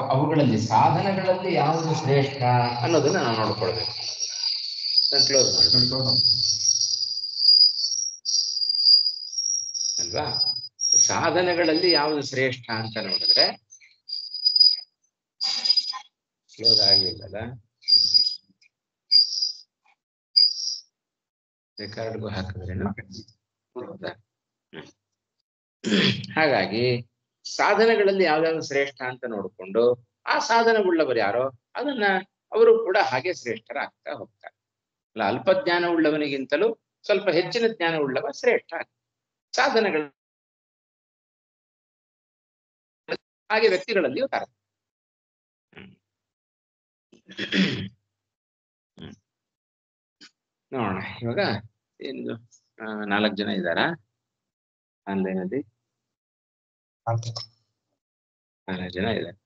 ಅವುಗಳಲ್ಲಿ ಸಾಧನಗಳಲ್ಲಿ ಯಾವುದು ಶ್ರೇಷ್ಠ ಅನ್ನೋದನ್ನ ನಾವು ನೋಡ್ಕೊಳ್ಬೇಕು. ಕ್ಲೋಸ್ ಮಾಡ್ಬೇಕು ಅಲ್ವಾ? ಸಾಧನಗಳಲ್ಲಿ ಯಾವುದು ಶ್ರೇಷ್ಠ ಅಂತ ನೋಡಿದ್ರೆ ಕ್ಲೋಸ್ ಆಗ್ಲಿಲ್ಲಲ್ಲ, ರೆಕಾರ್ಡ್ಗೂ ಹಾಕಿದ್ರೇನು? ಹಾಗಾಗಿ ಸಾಧನಗಳಲ್ಲಿ ಯಾವ್ದಾದ್ರು ಶ್ರೇಷ್ಠ ಅಂತ ನೋಡಿಕೊಂಡು ಆ ಸಾಧನವುಳ್ಳವರು ಯಾರೋ ಅದನ್ನ ಅವರು ಕೂಡ ಹಾಗೆ ಶ್ರೇಷ್ಠರಾಗ್ತಾ ಹೋಗ್ತಾರೆ. ಅಲ್ಲ, ಅಲ್ಪ ಜ್ಞಾನ ಉಳ್ಳವನಿಗಿಂತಲೂ ಸ್ವಲ್ಪ ಹೆಚ್ಚಿನ ಜ್ಞಾನ ಉಳ್ಳವ ಶ್ರೇಷ್ಠ. ಸಾಧನಗಳ ಹಾಗೆ ವ್ಯಕ್ತಿಗಳಲ್ಲಿಯೂ ತರ. ನೋಡೋಣ ಇವಾಗ ಏನು 4 ಜನ ಇದ್ದಾರಾ ಆನ್ಲೈನ್ ಅಲ್ಲಿ? 4 ಜನ ಇದ್ದಾರೆ.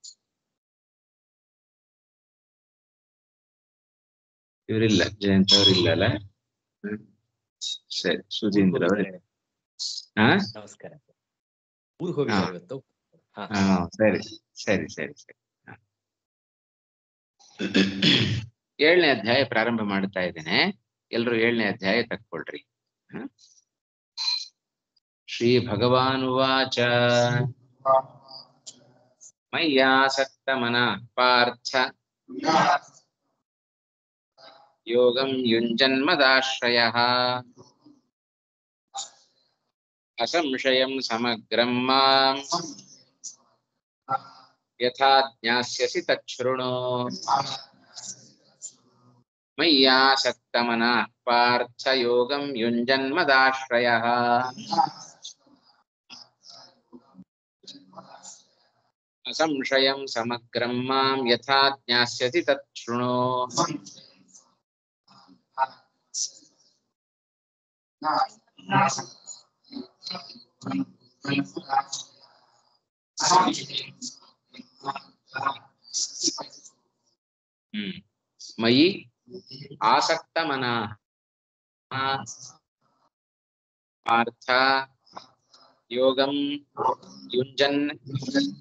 ಇವರಿಲ್ಲ, ಜಯಂತ್ ಅವ್ರು ಇಲ್ಲಲ್ಲ? ಸರಿ, ಸುಧೀಂದ್ರ ಅವರೇ. ನಮಸ್ಕಾರ. ಊರಿಗೆ ಹೋಗಿದ್ದಾರೆ ಇವತ್ತು. ಸರಿ ಸರಿ ಸರಿ ಸರಿ. 7ನೇ ಅಧ್ಯಾಯ ಪ್ರಾರಂಭ ಮಾಡ್ತಾ ಇದ್ದೇನೆ. ಎಲ್ರು 7ನೇ ಅಧ್ಯಾಯ ತಕ್ಕೊಳ್ರಿ. ಶ್ರೀ ಭಗವಾನುವಾಚ ಮಯ್ಯಾಸಕ್ತ ಮನಃ ಪಾರ್ಥ ಯೋಗಂ ಯುಂಜನ್ಮದಾಶ್ರಯಃ ಅಸಂಶಯಂ ಸಮಗ್ರಂ ಮಾಂ ಯಥಾ ಜ್ಞಾಸ್ಯಸಿ ತಚ್ಛೃಣು. ಮಯ್ಯಾಸಕ್ತ ಮನಃ ಪಾರ್ಥ ಯೋಗಂ ಯುಂಜನ್ಮದಾಶ್ರಯಃ ಅಸಂಶಯಂ ಸಮಗ್ರಂ ಮಾಂ ಯಥಾ ಜ್ಞಾಸ್ಯಸಿ ತಚ್ಛೃಣು. ಮಯಿ ಆಸಕ್ತ ಮನಃ ಪಾರ್ಥ ಯೋಗಂ ಯುಂಜನ್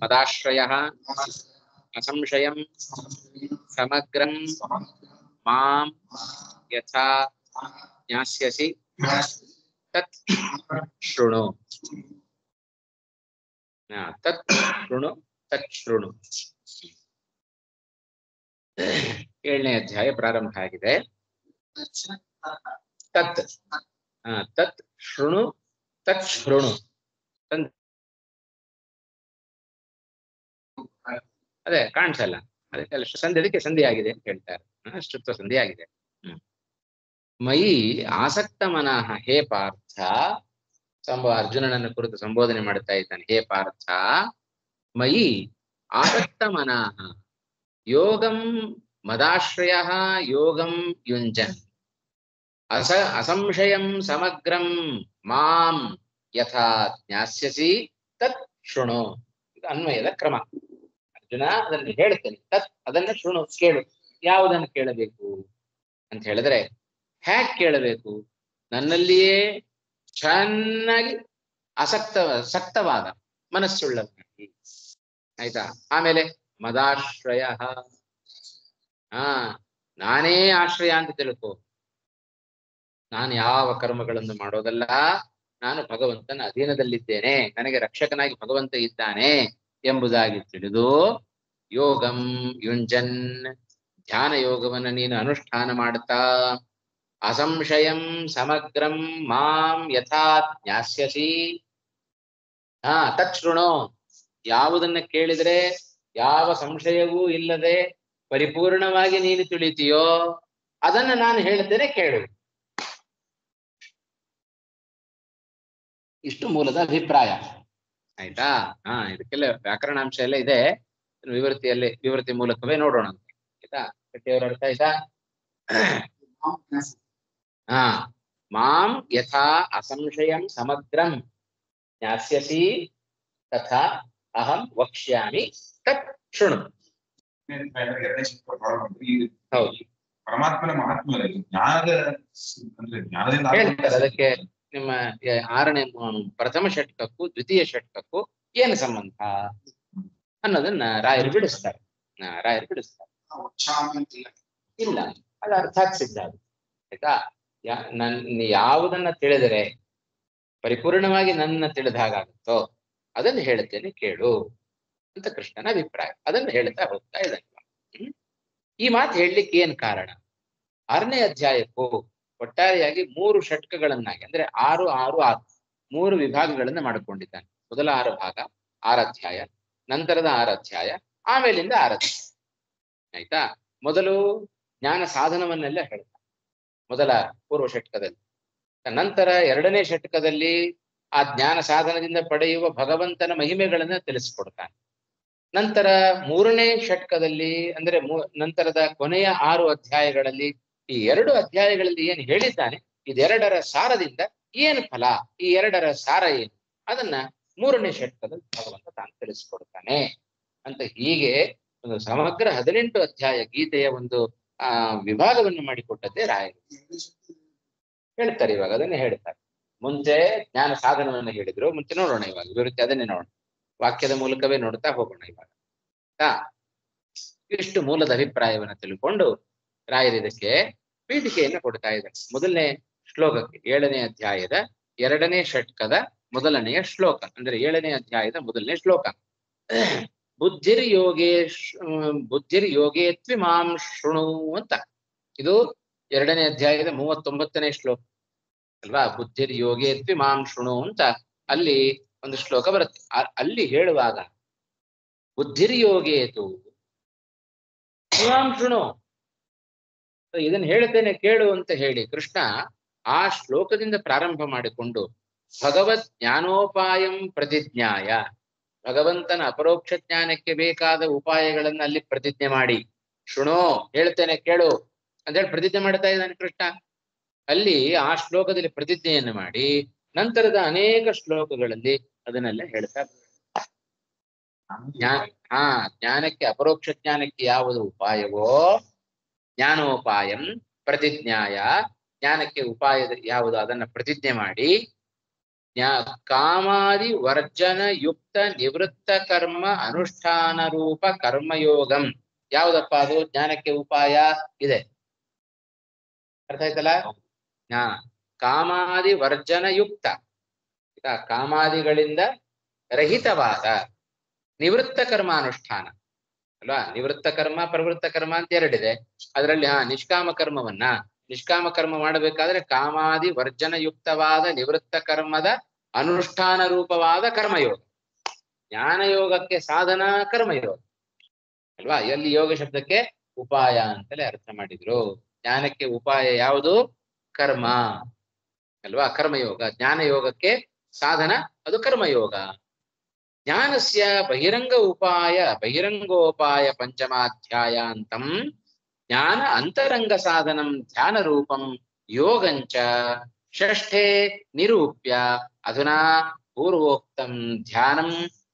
ಮದಾಶ್ರಯಃ ಅಸಂಶಯಂ ಸಮಗ್ರಂ ಮಾಂ ಯಥಾ ಜ್ಞಾಸ್ಯಸಿ ತತ್ ಶೃಣು. ತತ್ ಶೃಣು ತತ್ ಶೃಣು. 7ನೇ ಅಧ್ಯಾಯ ಪ್ರಾರಂಭ ಆಗಿದೆ. ತತ್ ತತ್ ಶೃಣು ತತ್ ಶೃಣು. ಅದೇ ಕಾಣಿಸಲ್ಲ, ಅದಕ್ಕೆ ಸಂಧಿಗೆ ಸಂಧಿ ಆಗಿದೆ ಅಂತ ಹೇಳ್ತಾರೆ. ಅಷ್ಟುತ್ವ ಸಂಧಿ ಆಗಿದೆ. ಮಯಿ ಆಸಕ್ತ ಮನಃ, ಹೇ ಪಾರ್ಥ. ಅರ್ಜುನನನ್ನು ಕುರಿತು ಸಂಬೋಧನೆ ಮಾಡ್ತಾ ಇದ್ದಾನೆ. ಹೇ ಪಾರ್ಥ, ಮಯಿ ಆಸಕ್ತ ಮನಃ ಯೋಗಂ ಮದಾಶ್ರಯಃ ಯೋಗಂ ಯುಂಜನ್ ಅಸಂಶಯಂ ಸಮಗ್ರಂ ಮಾಂ ಯಥಾ ಜ್ಞಾಸ್ಯಸಿ ತತ್ ಶೃಣು. ಇದು ಅನ್ವಯದ ಕ್ರಮ. ಅರ್ಜುನ ಅದನ್ನು ಹೇಳ್ತೇನೆ, ತತ್ ಅದನ್ನ ಶೃಣು, ಕೇಳು. ಯಾವುದನ್ನು ಕೇಳಬೇಕು ಅಂತ ಹೇಳಿದ್ರೆ, ಹ್ಯಾಕ್ ಕೇಳಬೇಕು? ನನ್ನಲ್ಲಿಯೇ ಚೆನ್ನಾಗಿ ಸಕ್ತವಾದ ಮನಸ್ಸುಳ್ಳವನಾಗಿ. ಆಯ್ತಾ? ಆಮೇಲೆ ಮದಾಶ್ರಯ, ನಾನೇ ಆಶ್ರಯ ಅಂತ ತಿಳ್ಕೋ. ನಾನು ಯಾವ ಕರ್ಮಗಳನ್ನು ಮಾಡೋದಲ್ಲ, ನಾನು ಭಗವಂತನ ಅಧೀನದಲ್ಲಿದ್ದೇನೆ, ನನಗೆ ರಕ್ಷಕನಾಗಿ ಭಗವಂತ ಇದ್ದಾನೆ ಎಂಬುದಾಗಿ ತಿಳಿದು ಯೋಗಂ ಯುಂಜನ್, ಧ್ಯಾನ ಯೋಗವನ್ನು ನೀನು ಅನುಷ್ಠಾನ ಮಾಡ್ತಾ, ಅಸಂಶಯಂ ಸಮಗ್ರಂ ಮಾಂ ಯಥಾ ಜ್ಞಾಸ್ಯಸಿ, ತಚ್ಛೃಣು, ಯಾವುದನ್ನ ಕೇಳಿದ್ರೆ ಯಾವ ಸಂಶಯವೂ ಇಲ್ಲದೆ ಪರಿಪೂರ್ಣವಾಗಿ ನೀನು ತಿಳಿತೀಯೋ ಅದನ್ನ ನಾನು ಹೇಳ್ತೇನೆ, ಕೇಳು. ಇಷ್ಟು ಮೂಲದ ಅಭಿಪ್ರಾಯ. ಆಯ್ತಾ? ಇದಕ್ಕೆಲ್ಲ ವ್ಯಾಕರಣಾಂಶ ಎಲ್ಲ ಇದೆ, ವಿವೃತಿ ಮೂಲಕವೇ ನೋಡೋಣ. ಆಯ್ತಾ? ಕಟ್ಟಿಯವರ ಅರ್ಥ ಆಯ್ತಾ? ಮಾಂ ಯಥಾ ಅಸಂಶಯಂ ಸಮಗ್ರಂ ಜ್ಞಾಸ್ಯಸಿ ತಥಾ ಅಹಂ ವಕ್ಷ್ಯಾಮಿ ತತ್ ಶೃಣು. ಹೌದು, ಪರಮಾತ್ಮನ ಮಹಾತ್ಮರಲ್ಲಿ ಜ್ಞಾನದ ಅಂದ್ರೆ ಜ್ಞಾನದಿಂದ ಹೇಳ್ತಾರೆ ಅದಕ್ಕೆ. ನಿಮ್ಮ ಆರನೇ ಪ್ರಥಮ ಷಟ್ಕಕ್ಕೂ ದ್ವಿತೀಯ ಷಟ್ಕಕ್ಕೂ ಏನು ಸಂಬಂಧ ಅನ್ನೋದನ್ನ ರಾಯರು ಬಿಡಿಸ್ತಾರೆ. ರಾಯರು ಬಿಡಿಸ್ತಾರೆ. ಇಲ್ಲ, ಅದು ಅರ್ಥಾತ್ ಸಿದ್ಧ. ಆಯ್ತಾ? ಯಾವುದನ್ನ ತಿಳಿದರೆ ಪರಿಪೂರ್ಣವಾಗಿ ನನ್ನ ತಿಳಿದ ಹಾಗಾಗುತ್ತೋ ಅದನ್ನು ಹೇಳುತ್ತೇನೆ ಕೇಳು ಅಂತ ಕೃಷ್ಣನ ಅಭಿಪ್ರಾಯ. ಅದನ್ನು ಹೇಳ್ತಾ ಹೋಗ್ತಾ ಇದ್ದಾನೆ. ಈ ಮಾತು ಹೇಳಲಿಕ್ಕೆ ಏನ್ ಕಾರಣ? 6ನೇ ಅಧ್ಯಾಯಕ್ಕೂ ಒಟ್ಟಾರೆಯಾಗಿ 3 ಷಟ್ಕಗಳನ್ನಾಗಿ ಅಂದ್ರೆ 6, 6, 6 3 ವಿಭಾಗಗಳನ್ನ ಮಾಡಿಕೊಂಡಿದ್ದಾನೆ. ಮೊದಲ 6 ಭಾಗ 6 ಅಧ್ಯಾಯ, ನಂತರದ 6 ಅಧ್ಯಾಯ, ಆಮೇಲಿಂದ 6 ಅಧ್ಯಾಯ. ಆಯ್ತಾ? ಮೊದಲು ಜ್ಞಾನ ಸಾಧನವನ್ನೆಲ್ಲ ಹೇಳ್ತಾನೆ ಮೊದಲ ಪೂರ್ವ ಷಟ್ಕದಲ್ಲಿ. ನಂತರ 2ನೇ ಷಟ್ಕದಲ್ಲಿ ಆ ಜ್ಞಾನ ಸಾಧನದಿಂದ ಪಡೆಯುವ ಭಗವಂತನ ಮಹಿಮೆಗಳನ್ನ ತಿಳಿಸ್ಕೊಡ್ತಾನೆ. ನಂತರ 3ನೇ ಷಟ್ಕದಲ್ಲಿ ಅಂದ್ರೆ ನಂತರದ ಕೊನೆಯ 6 ಅಧ್ಯಾಯಗಳಲ್ಲಿ ಈ 2 ಅಧ್ಯಾಯಗಳಲ್ಲಿ ಏನು ಹೇಳಿದ್ದಾನೆ, ಇದೆರಡರ ಸಾರದಿಂದ ಏನು ಫಲ, ಈ 2ರ ಸಾರ ಏನು, ಅದನ್ನ 3ನೇ ಷಟ್ಕದಲ್ಲಿ ಭಗವಂತ ತಾನು ತಿಳಿಸ್ಕೊಡ್ತಾನೆ ಅಂತ. ಹೀಗೆ ಒಂದು ಸಮಗ್ರ 18 ಅಧ್ಯಾಯ ಗೀತೆಯ ಒಂದು ವಿಭಾಗವನ್ನು ಮಾಡಿಕೊಟ್ಟದ್ದೇ ರಾಯರು. ಹೇಳ್ತಾರೆ ಇವಾಗ ಅದನ್ನೇ ಹೇಳ್ತಾರೆ. ಮುಂಚೆ ಜ್ಞಾನ ಸಾಧನವನ್ನು ಹೇಳಿದ್ರು, ಮುಂಚೆ ನೋಡೋಣ ಇವಾಗ ವಿವೃತ್ತಿ ಅದನ್ನೇ ನೋಡೋಣ. ವಾಕ್ಯದ ಮೂಲಕವೇ ನೋಡ್ತಾ ಹೋಗೋಣ ಇವಾಗ. ಇಷ್ಟು ಮೂಲದ ಅಭಿಪ್ರಾಯವನ್ನು ತಿಳ್ಕೊಂಡು ರಾಯರು ಇದಕ್ಕೆ ಪೀಠಿಕೆಯನ್ನು ಕೊಡ್ತಾ ಇದ್ದಾರೆ. ಮೊದಲನೇ ಶ್ಲೋಕಕ್ಕೆ 7ನೇ ಅಧ್ಯಾಯದ 2ನೇ ಷಟ್ಕದ ಮೊದಲನೆಯ ಶ್ಲೋಕ ಅಂದ್ರೆ 7ನೇ ಅಧ್ಯಾಯದ ಮೊದಲನೇ ಶ್ಲೋಕ. ಬುದ್ಧಿರ್ ಯೋಗೇತ್ವಿ ಮಾಂ ಶೃಣು ಅಂತ. ಇದು 2ನೇ ಅಧ್ಯಾಯದ 39ನೇ ಶ್ಲೋಕ ಅಲ್ವಾ? ಬುದ್ಧಿರ್ ಯೋಗೇತ್ವಿ ಮಾಂ ಶೃಣು ಅಂತ ಅಲ್ಲಿ ಒಂದು ಶ್ಲೋಕ ಬರುತ್ತೆ. ಅಲ್ಲಿ ಹೇಳುವಾಗ ಬುದ್ಧಿರ್ ಯೋಗೇತು ಮಾಂ ಶೃಣು, ಇದನ್ನ ಹೇಳ್ತೇನೆ ಕೇಳು ಅಂತ ಹೇಳಿ ಕೃಷ್ಣ ಆ ಶ್ಲೋಕದಿಂದ ಪ್ರಾರಂಭ ಮಾಡಿಕೊಂಡು ಭಗವದ್ ಜ್ಞಾನೋಪಾಯಂ ಪ್ರತಿಜ್ಞಾಯ, ಭಗವಂತನ ಅಪರೋಕ್ಷ ಜ್ಞಾನಕ್ಕೆ ಬೇಕಾದ ಉಪಾಯಗಳನ್ನ ಅಲ್ಲಿ ಪ್ರತಿಜ್ಞೆ ಮಾಡಿ, ಶೃಣೋ ಹೇಳ್ತೇನೆ ಕೇಳು ಅಂತ ಹೇಳಿ ಪ್ರತಿಜ್ಞೆ ಮಾಡ್ತಾ ಇದ್ದಾನೆ ಕೃಷ್ಣ. ಅಲ್ಲಿ ಆ ಶ್ಲೋಕದಲ್ಲಿ ಪ್ರತಿಜ್ಞೆಯನ್ನು ಮಾಡಿ ನಂತರದ ಅನೇಕ ಶ್ಲೋಕಗಳಲ್ಲಿ ಅದನ್ನೆಲ್ಲ ಹೇಳ್ತಾ ಜ್ಞಾನಕ್ಕೆ ಅಪರೋಕ್ಷ ಜ್ಞಾನಕ್ಕೆ ಯಾವುದು ಉಪಾಯವೋ ಜ್ಞಾನೋಪಾಯಂ ಪ್ರತಿಜ್ಞಾಯ, ಜ್ಞಾನಕ್ಕೆ ಉಪಾಯದ ಯಾವುದು ಅದನ್ನ ಪ್ರತಿಜ್ಞೆ ಮಾಡಿ, ಕಾಮಾದಿ ವರ್ಜನ ಯುಕ್ತ ನಿವೃತ್ತ ಕರ್ಮ ಅನುಷ್ಠಾನ ರೂಪ ಕರ್ಮಯೋಗಂ. ಯಾವುದಪ್ಪ ಅದು ಜ್ಞಾನಕ್ಕೆ ಉಪಾಯ ಇದೆ? ಅರ್ಥ ಆಯ್ತಲ್ಲ? ಕಾಮಾದಿ ವರ್ಜನ ಯುಕ್ತ, ಕಾಮಾದಿಗಳಿಂದ ರಹಿತವಾದ ನಿವೃತ್ತ ಕರ್ಮಾನುಷ್ಠಾನ ಅಲ್ವಾ? ನಿವೃತ್ತ ಕರ್ಮ ಪ್ರವೃತ್ತ ಕರ್ಮ ಅಂತ ಎರಡಿದೆ. ಅದರಲ್ಲಿ ನಿಷ್ಕಾಮ ಕರ್ಮ ಮಾಡಬೇಕಾದ್ರೆ ಕಾಮಾದಿ ವರ್ಜನ ಯುಕ್ತವಾದ ನಿವೃತ್ತ ಕರ್ಮದ ಅನುಷ್ಠಾನ ರೂಪವಾದ ಕರ್ಮಯೋಗ. ಜ್ಞಾನಯೋಗಕ್ಕೆ ಸಾಧನ ಕರ್ಮಯೋಗ ಅಲ್ವಾ? ಎಲ್ಲಿ ಯೋಗ ಶಬ್ದಕ್ಕೆ ಉಪಾಯ ಅಂತಲೇ ಅರ್ಥ ಮಾಡಿದ್ರು. ಜ್ಞಾನಕ್ಕೆ ಉಪಾಯ ಯಾವುದು? ಕರ್ಮ ಅಲ್ವಾ? ಕರ್ಮಯೋಗ. ಜ್ಞಾನಯೋಗಕ್ಕೆ ಸಾಧನ ಅದು ಕರ್ಮಯೋಗ. ಜ್ಞಾನಸ್ಯ ಬಹಿರಂಗೋಪಾಯ ಪಂಚಮಾಧ್ಯಾಯಾಂತಂ ಜ್ಞಾನ ಅಂತರಂಗ ಸಾಧನಂ ಧ್ಯಾನ ರೂಪಂ ಯೋಗಂಚ ಷಷ್ಠೇ ನಿರೂಪ್ಯ ಅಧುನಾ ಪೂರ್ವೋಕ್ತಂ ಧ್ಯಾನಂ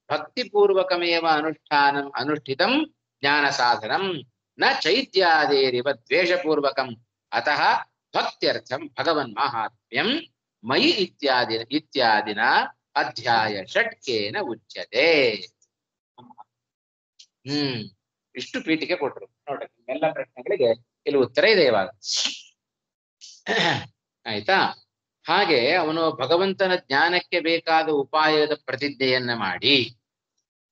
ಭಕ್ತಿಪೂರ್ವಕಮೇವ ಅನುಷ್ಠಿತಂ ಜ್ಞಾನ ಸಾಧನಂ ನ ಚೈತ್ಯಾದೇರಿವ ದ್ವೇಷಪೂರ್ವಕಂ ಅತಃ ಭಕ್ತ್ಯರ್ಥಂ ಭಗವನ್ ಮಾಹಾತ್ಮ್ಯಂ ಮಯಿ ಇತ್ಯಾದಿನ ಅಧ್ಯಾಯ ಷಟ್ಕೇನ ಉಚ್ಯತೆ. ಇಷ್ಟು ಪೀಠಿಕೆ ಕೊಟ್ರು ನೋಡ್ರಿ. ಎಲ್ಲ ಪ್ರಶ್ನೆಗಳಿಗೆ ಇಲ್ಲಿ ಉತ್ತರ ಇದೆ ಇವಾಗ. ಆಯ್ತಾ? ಹಾಗೆ ಅವನು ಭಗವಂತನ ಜ್ಞಾನಕ್ಕೆ ಬೇಕಾದ ಉಪಾಯದ ಪ್ರತಿಜ್ಞೆಯನ್ನ ಮಾಡಿ,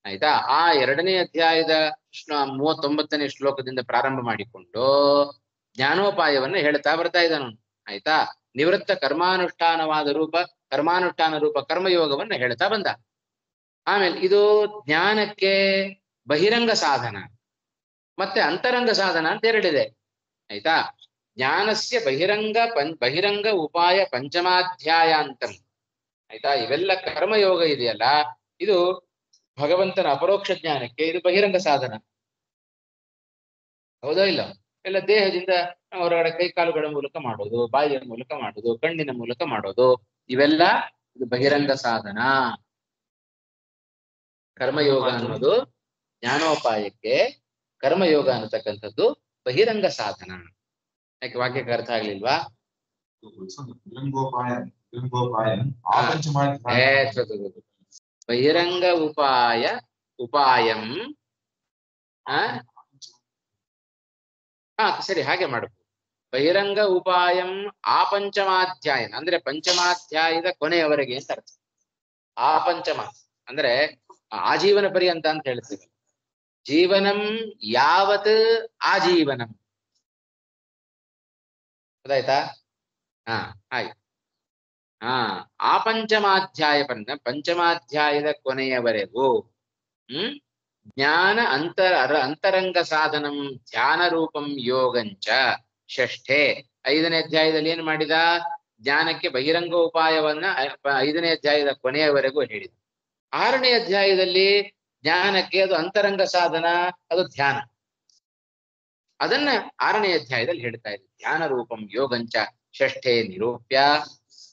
ಆಯ್ತಾ, ಆ 2ನೇ ಅಧ್ಯಾಯದ 39ನೇ ಶ್ಲೋಕದಿಂದ ಪ್ರಾರಂಭ ಮಾಡಿಕೊಂಡು ಜ್ಞಾನೋಪಾಯವನ್ನ ಹೇಳ್ತಾ ಬರ್ತಾ ಇದ್ದಾನು. ಆಯ್ತಾ? ನಿವೃತ್ತ ಕರ್ಮಾನುಷ್ಠಾನ ರೂಪ ಕರ್ಮಯೋಗವನ್ನ ಹೇಳ್ತಾ ಬಂದ. ಆಮೇಲೆ ಇದು ಜ್ಞಾನಕ್ಕೆ ಬಹಿರಂಗ ಸಾಧನ ಮತ್ತೆ ಅಂತರಂಗ ಸಾಧನ ಅಂತ ಎರಡಿದೆ. ಆಯ್ತಾ? ಜ್ಞಾನಸ್ಯ ಬಹಿರಂಗ ಉಪಾಯ ಪಂಚಮಾಧ್ಯಾಯಾಂತಂ. ಆಯ್ತಾ? ಇವೆಲ್ಲ ಕರ್ಮಯೋಗ ಇದೆಯಲ್ಲ, ಇದು ಭಗವಂತನ ಅಪರೋಕ್ಷ ಜ್ಞಾನಕ್ಕೆ ಇದು ಬಹಿರಂಗ ಸಾಧನ. ಹೌದೋ ಇಲ್ಲ? ಎಲ್ಲ ದೇಹದಿಂದ ಹೊರಗಡೆ ಕೈಕಾಲುಗಳ ಮೂಲಕ ಮಾಡೋದು, ಬಾಯಿಯ ಮೂಲಕ ಮಾಡೋದು, ಕಣ್ಣಿನ ಮೂಲಕ ಮಾಡೋದು, ಇವೆಲ್ಲ ಇದು ಬಹಿರಂಗ ಸಾಧನ. ಕರ್ಮಯೋಗ ಅನ್ನೋದು ಜ್ಞಾನೋಪಾಯಕ್ಕೆ, ಕರ್ಮಯೋಗ ಅನ್ನತಕ್ಕಂಥದ್ದು ಬಹಿರಂಗ ಸಾಧನ. ಯಾಕೆ ವಾಕ್ಯಕ್ಕೆ ಅರ್ಥ ಆಗ್ಲಿಲ್ವಾ? ಬಹಿರಂಗ ಉಪಾಯ ಉಪಾಯಂ. ಸರಿ, ಹಾಗೆ ಮಾಡಬಹುದು. ಬಹಿರಂಗ ಉಪಾಯಂ ಆಪಂಚಮಾಧ್ಯಾಯ ಅಂದ್ರೆ ಪಂಚಮಾಧ್ಯಾಯದ ಕೊನೆಯವರೆಗೆ ಅಂತ ಅರ್ಥ. ಆಪಂಚಮ ಅಂದ್ರೆ ಆಜೀವನ ಪರ್ಯಂತ ಅಂತ ಹೇಳ್ತೀವಿ. ಜೀವನಂ ಯಾವತ್ ಆಜೀವನಂ. ಗೊತ್ತಾಯ್ತಾ? ಆಯ್ತು. ಆಪಂಚಮಾಧ್ಯಾಯ ಪಂಚಮಾಧ್ಯಾಯದ ಕೊನೆಯವರೆಗೂ ಜ್ಞಾನ ಅಂತರಂಗ ಸಾಧನಂ ಧ್ಯಾನ ರೂಪಂ ಯೋಗಂಚ ಷಷ್ಠೆ. 5ನೇ ಅಧ್ಯಾಯದಲ್ಲಿ ಏನ್ ಮಾಡಿದ? ಜ್ಞಾನಕ್ಕೆ ಬಹಿರಂಗ ಉಪಾಯವನ್ನ 5ನೇ ಅಧ್ಯಾಯದ ಕೊನೆಯವರೆಗೂ ಹೇಳಿದ. 6ನೇ ಅಧ್ಯಾಯದಲ್ಲಿ ಜ್ಞಾನಕ್ಕೆ ಅದು ಅಂತರಂಗ ಸಾಧನ, ಅದು ಧ್ಯಾನ. ಅದನ್ನ 6ನೇ ಅಧ್ಯಾಯದಲ್ಲಿ ಹೇಳ್ತಾ ಇದೆ. ಧ್ಯಾನ ರೂಪಂ ಯೋಗಂಚ ಷಷ್ಠೆ ನಿರೂಪ್ಯ.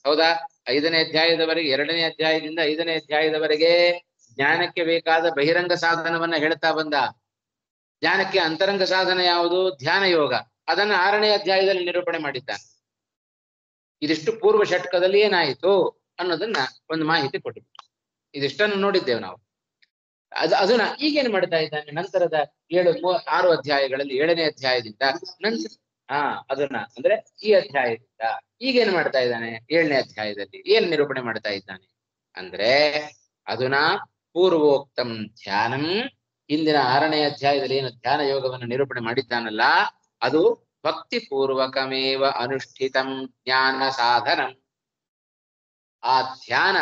ಹೌದಾ? 5ನೇ ಅಧ್ಯಾಯದವರೆಗೆ, 2ನೇ ಅಧ್ಯಾಯದಿಂದ 5ನೇ ಅಧ್ಯಾಯದವರೆಗೆ ಜ್ಞಾನಕ್ಕೆ ಬೇಕಾದ ಬಹಿರಂಗ ಸಾಧನವನ್ನ ಹೇಳ್ತಾ ಬಂದ. ಜ್ಞಾನಕ್ಕೆ ಅಂತರಂಗ ಸಾಧನ ಯಾವುದು? ಧ್ಯಾನ ಯೋಗ. ಅದನ್ನ 6ನೇ ಅಧ್ಯಾಯದಲ್ಲಿ ನಿರೂಪಣೆ ಮಾಡಿದ್ದಾನೆ. ಇದಿಷ್ಟು ಪೂರ್ವ ಷಟ್ಕದಲ್ಲಿ ಏನಾಯಿತು ಅನ್ನೋದನ್ನ ಒಂದು ಮಾಹಿತಿ ಕೊಟ್ಟಿದ್ದೆ. ಇದಿಷ್ಟನ್ನು ನೋಡಿದ್ದೇವೆ ನಾವು. ಅದನ್ನ ಈಗೇನು ಮಾಡ್ತಾ ಇದ್ದಾನೆ? ನಂತರದ 6 ಅಧ್ಯಾಯಗಳಲ್ಲಿ 7ನೇ ಅಧ್ಯಾಯದಿಂದ ನಂತರ ಅದನ್ನ ಅಂದ್ರೆ ಈ ಅಧ್ಯಾಯದಿಂದ ಈಗೇನು ಮಾಡ್ತಾ ಇದ್ದಾನೆ? 7ನೇ ಅಧ್ಯಾಯದಲ್ಲಿ ಏನ್ ನಿರೂಪಣೆ ಮಾಡ್ತಾ ಇದ್ದಾನೆ ಅಂದ್ರೆ, ಅದುನಾ ಪೂರ್ವೋಕ್ತಂ ಧ್ಯಾನಂ. ಹಿಂದಿನ 6ನೇ ಅಧ್ಯಾಯದಲ್ಲಿ ಏನು ಧ್ಯಾನ ಯೋಗವನ್ನು ನಿರೂಪಣೆ ಮಾಡಿದ್ದಾನಲ್ಲ, ಅದು ಭಕ್ತಿ ಪೂರ್ವಕಮೇವ ಅನುಷ್ಠಿತಂ ಜ್ಞಾನ ಸಾಧನಂ. ಆ ಧ್ಯಾನ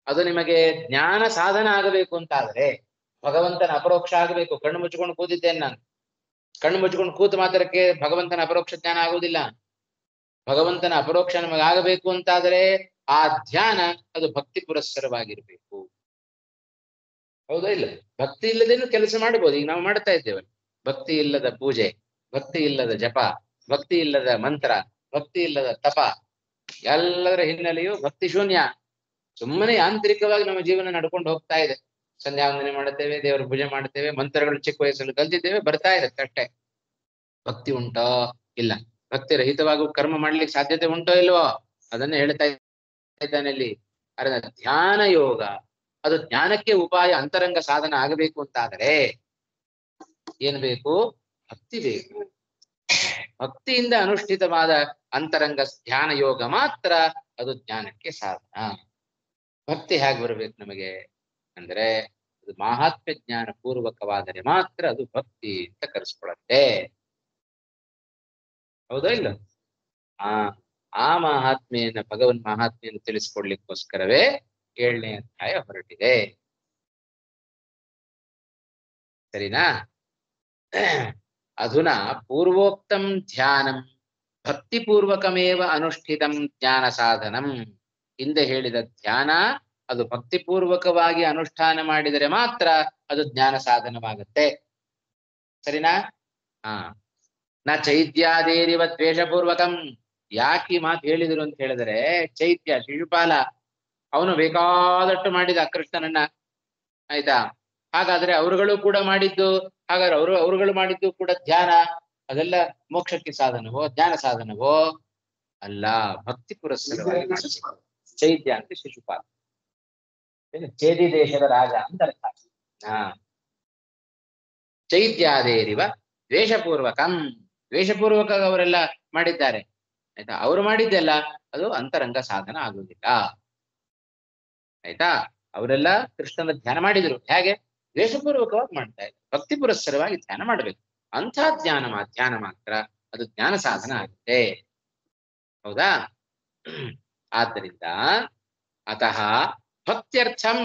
ಅದು ನಿಮಗೆ ಜ್ಞಾನ ಸಾಧನ ಆಗಬೇಕು ಅಂತಾದ್ರೆ ಭಗವಂತನ ಅಪರೋಕ್ಷ ಆಗಬೇಕು. ಕಣ್ಣು ಮುಚ್ಚಿಕೊಂಡು ಕೂತಿದ್ದೇನೆ ನಾನು. ಕಣ್ಣು ಮುಚ್ಚಿಕೊಂಡು ಕೂತು ಮಾತ್ರಕ್ಕೆ ಭಗವಂತನ ಅಪರೋಕ್ಷ ಜ್ಞಾನ ಆಗುವುದಿಲ್ಲ. ಭಗವಂತನ ಅಪರೋಕ್ಷ ನಮಗೆ ಆಗಬೇಕು ಅಂತಾದರೆ ಆ ಧ್ಯಾನ ಅದು ಭಕ್ತಿ ಪುರಸ್ಸರವಾಗಿರ್ಬೇಕು. ಹೌದಾ ಇಲ್ಲ? ಭಕ್ತಿ ಇಲ್ಲದೇನು ಕೆಲಸ ಮಾಡಬಹುದು. ಈಗ ನಾವು ಮಾಡ್ತಾ ಇದ್ದೇವೆ. ಭಕ್ತಿ ಇಲ್ಲದ ಪೂಜೆ, ಭಕ್ತಿ ಇಲ್ಲದ ಜಪ, ಭಕ್ತಿ ಇಲ್ಲದ ಮಂತ್ರ, ಭಕ್ತಿ ಇಲ್ಲದ ತಪ, ಎಲ್ಲದರ ಹಿನ್ನೆಲೆಯು ಭಕ್ತಿ ಶೂನ್ಯ. ಸುಮ್ಮನೆ ಯಾಂತ್ರಿಕವಾಗಿ ನಮ್ಮ ಜೀವನ ನಡ್ಕೊಂಡು ಹೋಗ್ತಾ ಇದೆ. ಸಂಧ್ಯಾ ವಂದನೆ ಮಾಡುತ್ತೇವೆ, ದೇವರ ಪೂಜೆ ಮಾಡ್ತೇವೆ, ಮಂತ್ರಗಳು ಚಿಕ್ಕ ವಯಸ್ಸಲ್ಲಿ ಕಲ್ತಿದ್ದೇವೆ, ಬರ್ತಾ ಇರುತ್ತೆ ಅಷ್ಟೇ. ಭಕ್ತಿ ಉಂಟೋ? ಇಲ್ಲ. ಭಕ್ತಿ ರಹಿತವಾಗೂ ಕರ್ಮ ಮಾಡ್ಲಿಕ್ಕೆ ಸಾಧ್ಯತೆ ಉಂಟೋ ಇಲ್ವೋ? ಅದನ್ನ ಹೇಳ್ತಾ ಇದ್ದಾನೆ ಇಲ್ಲಿ. ಅರೆ ಧ್ಯಾನ ಯೋಗ ಅದು ಜ್ಞಾನಕ್ಕೆ ಉಪಾಯ, ಅಂತರಂಗ ಸಾಧನ ಆಗಬೇಕು ಅಂತಾದರೆ ಏನ್ ಬೇಕು? ಭಕ್ತಿ ಬೇಕು. ಭಕ್ತಿಯಿಂದ ಅನುಷ್ಠಿತವಾದ ಅಂತರಂಗ ಧ್ಯಾನ ಯೋಗ ಮಾತ್ರ ಅದು ಜ್ಞಾನಕ್ಕೆ ಸಾಧನ. ಭಕ್ತಿ ಹೇಗೆ ಬರಬೇಕು ನಮಗೆ ಅಂದ್ರೆ, ಅದು ಮಹಾತ್ಮ್ಯ ಜ್ಞಾನ ಪೂರ್ವಕವಾದರೆ ಮಾತ್ರ ಅದು ಭಕ್ತಿ ಅಂತ ಕರೆಸ್ಕೊಳತ್ತೆ. ಹೌದಾ ಇಲ್ಲ? ಆ ಮಹಾತ್ಮೆಯನ್ನ, ಭಗವನ್ ಮಹಾತ್ಮೆಯನ್ನು ತಿಳಿಸ್ಕೊಡ್ಲಿಕ್ಕೋಸ್ಕರವೇ 7ನೇ ಅಧ್ಯಾಯ ಹೊರಟಿದೆ. ಸರಿನಾ? ಅಧುನಾ ಪೂರ್ವೋಕ್ತಂ ಧ್ಯಾನಂ ಭಕ್ತಿಪೂರ್ವಕಮೇವ ಅನುಷ್ಠಿತಂ ಜ್ಞಾನ ಸಾಧನಂ. ಹಿಂದೆ ಹೇಳಿದ ಧ್ಯಾನ ಅದು ಭಕ್ತಿಪೂರ್ವಕವಾಗಿ ಅನುಷ್ಠಾನ ಮಾಡಿದರೆ ಮಾತ್ರ ಅದು ಜ್ಞಾನ ಸಾಧನವಾಗುತ್ತೆ. ಸರಿನಾ? ನ ಚೈತ್ಯಾದೇರಿವ ದ್ವೇಷಪೂರ್ವಕಂ. ಯಾಕೆ ಮಾತು ಹೇಳಿದ್ರು ಅಂತ ಹೇಳಿದರೆ, ಚೈತ್ಯ ಶಿಶುಪಾಲ ಅವನು ಬೇಕಾದಷ್ಟು ಮಾಡಿದ ಕೃಷ್ಣನನ್ನ. ಆಯ್ತಾ? ಹಾಗಾದ್ರೆ ಅವರುಗಳು ಕೂಡ ಮಾಡಿದ್ದು, ಹಾಗಾದ್ರೆ ಅವರುಗಳು ಮಾಡಿದ್ದು ಕೂಡ ಧ್ಯಾನ, ಅದೆಲ್ಲ ಮೋಕ್ಷಕ್ಕೆ ಸಾಧನವೋ ಜ್ಞಾನ ಸಾಧನವೋ ಅಲ್ಲ. ಭಕ್ತಿ ಪುರಸ್ಸರವಾಗಿ ಮಾಡಬೇಕು. ಚೈತ್ಯ ಅಂತ ಶಿಶುಪಾಲ, ಚೇದಿ ದೇಶದ ರಾಜ ಅಂತ ಅರ್ಥ. ಚೈತ್ಯಾದೇರಿವ ದ್ವೇಷಪೂರ್ವಕಂ. ದ್ವೇಷಪೂರ್ವಕ ಅವರೆಲ್ಲ ಮಾಡಿದ್ದಾರೆ. ಆಯ್ತಾ? ಅವರು ಮಾಡಿದ್ದೆಲ್ಲ ಅದು ಅಂತರಂಗ ಸಾಧನ ಆಗುವುದಿಲ್ಲ. ಆಯ್ತಾ? ಅವರೆಲ್ಲ ಕೃಷ್ಣನ ಧ್ಯಾನ ಮಾಡಿದ್ರು. ಹೇಗೆ? ದ್ವೇಷಪೂರ್ವಕವಾಗಿ ಮಾಡ್ತಾ ಇದ್ದಾರೆ. ಭಕ್ತಿ ಪುರಸ್ಸರವಾಗಿ ಧ್ಯಾನ ಮಾಡಬೇಕು. ಅಂಥ ಧ್ಯಾನ ಮಾತ್ರ ಅದು ಜ್ಞಾನ ಸಾಧನ ಆಗುತ್ತೆ. ಹೌದಾ? ಆದ್ದರಿಂದ ಅತಃ ಭಕ್ತ್ಯರ್ಥಂ,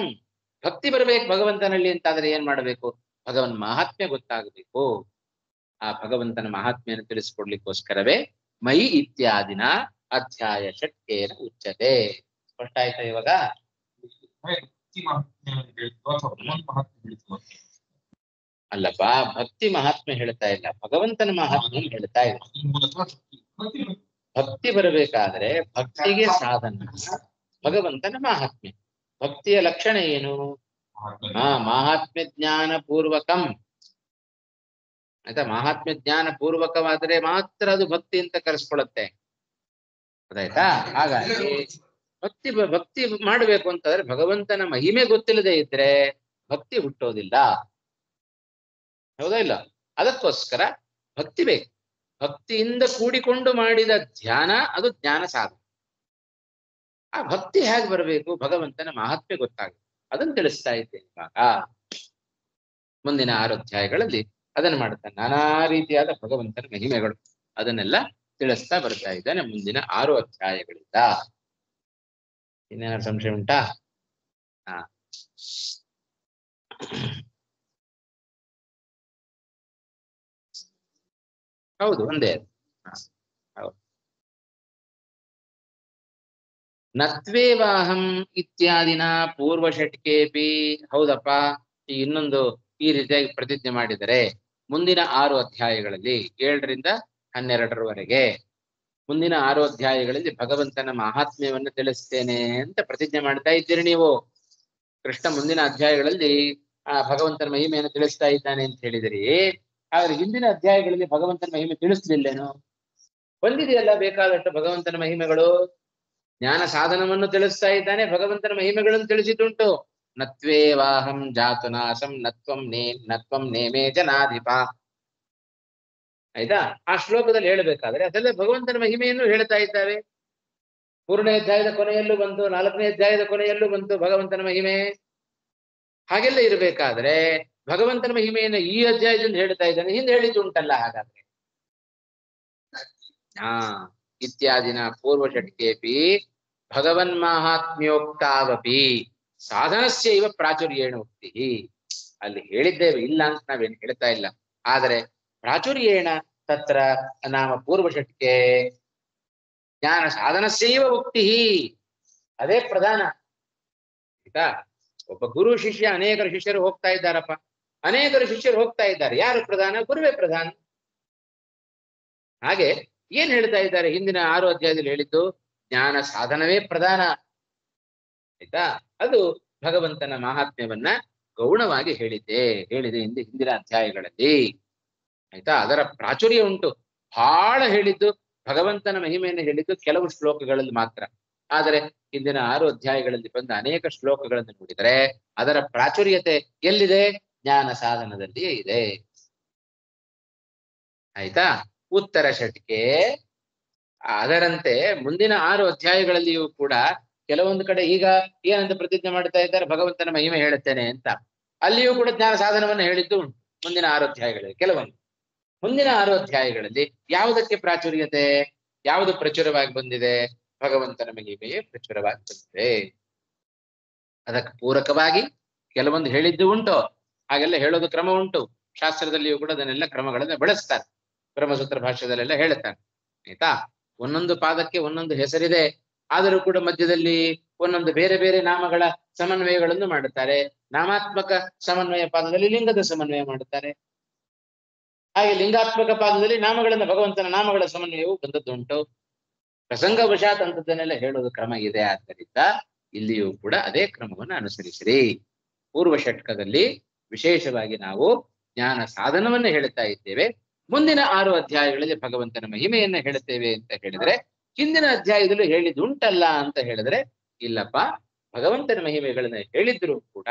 ಭಕ್ತಿ ಬರಬೇಕು ಭಗವಂತನಲ್ಲಿ ಅಂತಾದ್ರೆ ಏನ್ ಮಾಡಬೇಕು? ಭಗವನ್ ಮಹಾತ್ಮ್ಯ ಗೊತ್ತಾಗಬೇಕು. ಆ ಭಗವಂತನ ಮಹಾತ್ಮೆಯನ್ನು ತಿಳಿಸಿಕೊಡ್ಲಿಕ್ಕೋಸ್ಕರವೇ ಮೈ ಇತ್ಯಾದಿನ ಅಧ್ಯಾಯ ಷಟ್ಕೇನ ಉಚ್ಯತೆ. ಸ್ಪಷ್ಟ ಆಯ್ತಾ ಇವಾಗ? ಅಲ್ಲಪ್ಪ, ಭಕ್ತಿ ಮಹಾತ್ಮೆ ಹೇಳ್ತಾ ಇಲ್ಲ, ಭಗವಂತನ ಮಹಾತ್ಮೆ ಹೇಳ್ತಾ ಇಲ್ಲ. ಭಕ್ತಿ ಬರಬೇಕಾದ್ರೆ ಭಕ್ತಿಗೆ ಸಾಧನ ಭಗವಂತನ ಮಹಾತ್ಮೆ. ಭಕ್ತಿಯ ಲಕ್ಷಣ ಏನು? ಮಾಹಾತ್ಮ್ಯ ಜ್ಞಾನ ಪೂರ್ವಕಂ. ಆಯ್ತಾ, ಮಾಹಾತ್ಮ್ಯ ಜ್ಞಾನ ಪೂರ್ವಕವಾದರೆ ಮಾತ್ರ ಅದು ಭಕ್ತಿ ಅಂತ ಕರೆಸ್ಕೊಳ್ಳುತ್ತೆ. ಅದಾಯ್ತಾ? ಹಾಗಾಗಿ ಭಕ್ತಿ ಮಾಡಬೇಕು ಅಂತಂದ್ರೆ ಭಗವಂತನ ಮಹಿಮೆ ಗೊತ್ತಿಲ್ಲದೆ ಇದ್ರೆ ಭಕ್ತಿ ಹುಟ್ಟೋದಿಲ್ಲ. ಹೌದಾ ಇಲ್ಲ? ಅದಕ್ಕೋಸ್ಕರ ಭಕ್ತಿ ಬೇಕು. ಭಕ್ತಿಯಿಂದ ಕೂಡಿಕೊಂಡು ಮಾಡಿದ ಧ್ಯಾನ ಅದು ಜ್ಞಾನ ಸಾಧನ. ಆ ಭಕ್ತಿ ಹೇಗೆ ಬರಬೇಕು? ಭಗವಂತನ ಮಹಾತ್ಮೆ ಗೊತ್ತಾಗುತ್ತೆ. ಅದನ್ನು ತಿಳಿಸ್ತಾ ಇದ್ದೇನೆ ಇವಾಗ. ಮುಂದಿನ 6 ಅಧ್ಯಾಯಗಳಲ್ಲಿ ಅದನ್ನು ಮಾಡ್ತಾನೆ. ನಾನಾ ರೀತಿಯಾದ ಭಗವಂತನ ಮಹಿಮೆಗಳು ಅದನ್ನೆಲ್ಲ ತಿಳಿಸ್ತಾ ಬರ್ತಾ ಇದ್ದಾನೆ ಮುಂದಿನ 6 ಅಧ್ಯಾಯಗಳಿಂದ. ಇನ್ನೇನಾದ್ರು ಸಂಶಯ ಉಂಟಾ? ಹಾ, ಹೌದು, ಒಂದೇ. ಹೌದು. ನತ್ವೇವಾಹಂ ಇತ್ಯಾದಿನ ಪೂರ್ವಷಟ್ಕೇಪಿ. ಹೌದಪ್ಪ, ಈ ಇನ್ನೊಂದು ಈ ರೀತಿಯಾಗಿ ಪ್ರತಿಜ್ಞೆ ಮಾಡಿದರೆ ಮುಂದಿನ 6 ಅಧ್ಯಾಯಗಳಲ್ಲಿ 7ರಿಂದ 12ರವರೆಗೆ ಮುಂದಿನ 6 ಅಧ್ಯಾಯಗಳಲ್ಲಿ ಭಗವಂತನ ಮಹಾತ್ಮ್ಯವನ್ನು ತಿಳಿಸ್ತೇನೆ ಅಂತ ಪ್ರತಿಜ್ಞೆ ಮಾಡ್ತಾ ಇದ್ದೀರಿ ನೀವು. ಕೃಷ್ಣ ಮುಂದಿನ ಅಧ್ಯಾಯಗಳಲ್ಲಿ ಭಗವಂತನ ಮಹಿಮೆಯನ್ನು ತಿಳಿಸ್ತಾ ಇದ್ದಾನೆ ಅಂತ ಹೇಳಿದಿರಿ. ಆದ್ರೆ ಹಿಂದಿನ ಅಧ್ಯಾಯಗಳಲ್ಲಿ ಭಗವಂತನ ಮಹಿಮೆ ತಿಳಿಸ್ಲಿಲ್ಲೇನು? ಬಂದಿದೆಯಲ್ಲ ಬೇಕಾದಷ್ಟು ಭಗವಂತನ ಮಹಿಮೆಗಳು. ಜ್ಞಾನ ಸಾಧನವನ್ನು ತಿಳಿಸ್ತಾ ಇದ್ದಾನೆ, ಭಗವಂತನ ಮಹಿಮೆಗಳನ್ನು ತಿಳಿಸಿದುಂಟು. ನತ್ವೇವಾಹಂ ಜಾತುನಾಸಂ ನತ್ವಂ ನೇಮೇ ಜನಾಧಿಪ. ಆಯ್ತಾ? ಆ ಶ್ಲೋಕದಲ್ಲಿ ಹೇಳಬೇಕಾದ್ರೆ ಅದೆಲ್ಲ ಭಗವಂತನ ಮಹಿಮೆಯನ್ನು ಹೇಳ್ತಾ ಇದ್ದಾವೆ. 3ನೇ ಅಧ್ಯಾಯದ ಕೊನೆಯಲ್ಲೂ ಬಂತು, 4ನೇ ಅಧ್ಯಾಯದ ಕೊನೆಯಲ್ಲೂ ಬಂತು ಭಗವಂತನ ಮಹಿಮೆ. ಹಾಗೆಲ್ಲ ಇರಬೇಕಾದ್ರೆ ಭಗವಂತನ ಮಹಿಮೆಯನ್ನು ಈ ಅಧ್ಯಾಯದಲ್ಲಿ ಹೇಳ್ತಾ ಇದ್ದಾನೆ, ಹಿಂದೆ ಹೇಳಿದ್ದು ಉಂಟಲ್ಲ. ಹಾಗಾದ್ರೆ ಇತ್ಯಾದಿನ ಪೂರ್ವಷಟ್ಕೇಪಿ ಭಗವನ್ ಮಹಾತ್ಮ್ಯೋಕ್ತಾವಪಿ ಸಾಧನಸ್ಯೈವ ಪ್ರಾಚುರ್ಯೇಣ ಉಕ್ತಿ. ಅಲ್ಲಿ ಹೇಳಿದ್ದೇವೆ, ಇಲ್ಲ ಅಂತ ನಾವೇನು ಹೇಳ್ತಾ ಇಲ್ಲ. ಆದರೆ ಪ್ರಾಚುರ್ಯೇಣ ತತ್ರ ನಾಮ ಪೂರ್ವಷಟ್ಕೆ ಜ್ಞಾನ ಸಾಧನಸ್ಯೈವ ಉಕ್ತಿ, ಅದೇ ಪ್ರಧಾನ. ಆಯ್ತಾ? ಒಬ್ಬ ಗುರು ಶಿಷ್ಯ, ಅನೇಕರು ಶಿಷ್ಯರು ಹೋಗ್ತಾ ಇದ್ದಾರಪ್ಪ, ಅನೇಕರು ಶಿಷ್ಯರು ಹೋಗ್ತಾ ಇದ್ದಾರೆ. ಯಾರು ಪ್ರಧಾನ? ಗುರುವೇ ಪ್ರಧಾನ. ಹಾಗೆ ಏನ್ ಹೇಳ್ತಾ ಇದ್ದಾರೆ? ಹಿಂದಿನ 6 ಅಧ್ಯಾಯದಲ್ಲಿ ಹೇಳಿದ್ದು ಜ್ಞಾನ ಸಾಧನವೇ ಪ್ರಧಾನ. ಆಯ್ತಾ? ಅದು ಭಗವಂತನ ಮಹಾತ್ಮ್ಯವನ್ನ ಗೌಣವಾಗಿ ಹೇಳಿದೆ ಹಿಂದಿನ ಅಧ್ಯಾಯಗಳಲ್ಲಿ. ಆಯ್ತಾ? ಅದರ ಪ್ರಾಚುರ್ಯ ಉಂಟು. ಬಹಳ ಹೇಳಿದ್ದು ಭಗವಂತನ ಮಹಿಮೆಯನ್ನು ಹೇಳಿದ್ದು ಕೆಲವು ಶ್ಲೋಕಗಳಲ್ಲಿ ಮಾತ್ರ. ಆದರೆ ಹಿಂದಿನ 6 ಅಧ್ಯಾಯಗಳಲ್ಲಿ ಬಂದ ಅನೇಕ ಶ್ಲೋಕಗಳನ್ನು ನೋಡಿದರೆ ಅದರ ಪ್ರಾಚುರ್ಯತೆ ಎಲ್ಲಿದೆ? ಜ್ಞಾನ ಸಾಧನದಲ್ಲಿಯೇ ಇದೆ. ಆಯ್ತಾ? ಉತ್ತರ ಷಟ್ಕೆ ಅದರಂತೆ ಮುಂದಿನ 6 ಅಧ್ಯಾಯಗಳಲ್ಲಿಯೂ ಕೂಡ ಕೆಲವೊಂದು ಕಡೆ ಈಗ ಏನಂತ ಪ್ರತಿಜ್ಞೆ ಮಾಡ್ತಾ ಇದ್ದಾರೆ? ಭಗವಂತನ ಮಹಿಮೆ ಹೇಳುತ್ತೇನೆ ಅಂತ. ಅಲ್ಲಿಯೂ ಕೂಡ ಜ್ಞಾನ ಸಾಧನವನ್ನು ಹೇಳಿದ್ದು ಉಂಟು ಮುಂದಿನ 6 ಅಧ್ಯಾಯಗಳಲ್ಲಿ. ಕೆಲವೊಂದು ಮುಂದಿನ 6 ಅಧ್ಯಾಯಗಳಲ್ಲಿ ಯಾವುದಕ್ಕೆ ಪ್ರಾಚುರ್ಯತೆ? ಯಾವುದು ಪ್ರಚುರವಾಗಿ ಬಂದಿದೆ? ಭಗವಂತನ ಮಹಿಮೆಯೇ ಪ್ರಚುರವಾಗಿ ಬಂದಿದೆ. ಅದಕ್ಕೆ ಪೂರಕವಾಗಿ ಕೆಲವೊಂದು ಹೇಳಿದ್ದು ಉಂಟು. ಹಾಗೆಲ್ಲ ಹೇಳೋದು ಕ್ರಮ ಉಂಟು. ಶಾಸ್ತ್ರದಲ್ಲಿಯೂ ಕೂಡ ಅದನ್ನೆಲ್ಲ ಕ್ರಮಗಳನ್ನು ಬಳಸ್ತಾರೆ. ಬ್ರಹ್ಮಸೂತ್ರ ಭಾಷ್ಯದಲ್ಲೆಲ್ಲ ಹೇಳ್ತಾರೆ. ಆಯ್ತಾ? ಒಂದೊಂದು ಪಾದಕ್ಕೆ ಒಂದೊಂದು ಹೆಸರಿದೆ. ಆದರೂ ಕೂಡ ಮಧ್ಯದಲ್ಲಿ ಒಂದೊಂದು ಬೇರೆ ಬೇರೆ ನಾಮಗಳ ಸಮನ್ವಯಗಳನ್ನು ಮಾಡುತ್ತಾರೆ. ನಾಮಾತ್ಮಕ ಸಮನ್ವಯ ಪಾದದಲ್ಲಿ ಲಿಂಗದ ಸಮನ್ವಯ ಮಾಡುತ್ತಾರೆ. ಹಾಗೆ ಲಿಂಗಾತ್ಮಕ ಪಾದದಲ್ಲಿ ಭಗವಂತನ ನಾಮಗಳ ಸಮನ್ವಯವು ಬಂದದ್ದುಂಟು. ಪ್ರಸಂಗವಶಾತ್ ಅಂತದನ್ನೆಲ್ಲ ಹೇಳೋದು ಕ್ರಮ ಇದೆ. ಆದ್ದರಿಂದ ಇಲ್ಲಿಯೂ ಕೂಡ ಅದೇ ಕ್ರಮವನ್ನು ಅನುಸರಿಸಿರಿ. ಪೂರ್ವ ಷಟ್ಕದಲ್ಲಿ ವಿಶೇಷವಾಗಿ ನಾವು ಜ್ಞಾನ ಸಾಧನವನ್ನು ಹೇಳುತ್ತಾ ಇದ್ದೇವೆ. ಮುಂದಿನ 6 ಅಧ್ಯಾಯಗಳಲ್ಲಿ ಭಗವಂತನ ಮಹಿಮೆಯನ್ನ ಹೇಳುತ್ತೇವೆ ಅಂತ ಹೇಳಿದ್ರೆ, ಹಿಂದಿನ ಅಧ್ಯಾಯದಲ್ಲೂ ಹೇಳಿದುಂಟಲ್ಲ ಅಂತ ಹೇಳಿದ್ರೆ, ಇಲ್ಲಪ್ಪ, ಭಗವಂತನ ಮಹಿಮೆಗಳನ್ನ ಹೇಳಿದ್ರು ಕೂಡ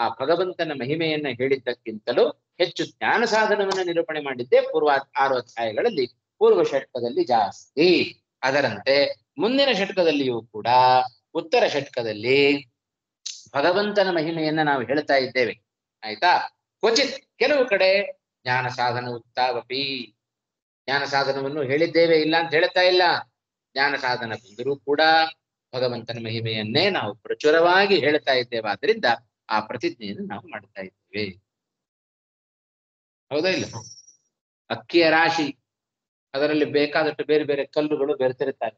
ಆ ಭಗವಂತನ ಮಹಿಮೆಯನ್ನ ಹೇಳಿದ್ದಕ್ಕಿಂತಲೂ ಹೆಚ್ಚು ಜ್ಞಾನ ಸಾಧನವನ್ನ ನಿರೂಪಣೆ ಮಾಡಿದ್ದೇ 6 ಅಧ್ಯಾಯಗಳಲ್ಲಿ ಪೂರ್ವ ಷಟ್ಕದಲ್ಲಿ ಜಾಸ್ತಿ. ಅದರಂತೆ ಮುಂದಿನ ಷಟ್ಕದಲ್ಲಿಯೂ ಕೂಡ ಉತ್ತರ ಷಟ್ಕದಲ್ಲಿ ಭಗವಂತನ ಮಹಿಮೆಯನ್ನ ನಾವು ಹೇಳ್ತಾ ಇದ್ದೇವೆ. ಆಯ್ತಾ? ಕ್ವಚಿತ್ ಕೆಲವು ಕಡೆ ಜ್ಞಾನ ಸಾಧನ ಉಕ್ತಾವಪಿ, ಜ್ಞಾನ ಸಾಧನವನ್ನು ಹೇಳಿದ್ದೇವೆ, ಇಲ್ಲ ಅಂತ ಹೇಳ್ತಾ ಇಲ್ಲ. ಜ್ಞಾನ ಸಾಧನ ಬಂದರೂ ಕೂಡ ಭಗವಂತನ ಮಹಿಮೆಯನ್ನೇ ನಾವು ಪ್ರಚುರವಾಗಿ ಹೇಳ್ತಾ ಇದ್ದೇವೆ. ಆದ್ರಿಂದ ಆ ಪ್ರತಿಜ್ಞೆಯನ್ನು ನಾವು ಮಾಡ್ತಾ ಇದ್ದೇವೆ. ಹೌದಾ ಇಲ್ಲ? ಅಕ್ಕಿಯ ರಾಶಿ, ಅದರಲ್ಲಿ ಬೇಕಾದಷ್ಟು ಬೇರೆ ಬೇರೆ ಕಲ್ಲುಗಳು ಬೆರೆತಿರುತ್ತಾರೆ.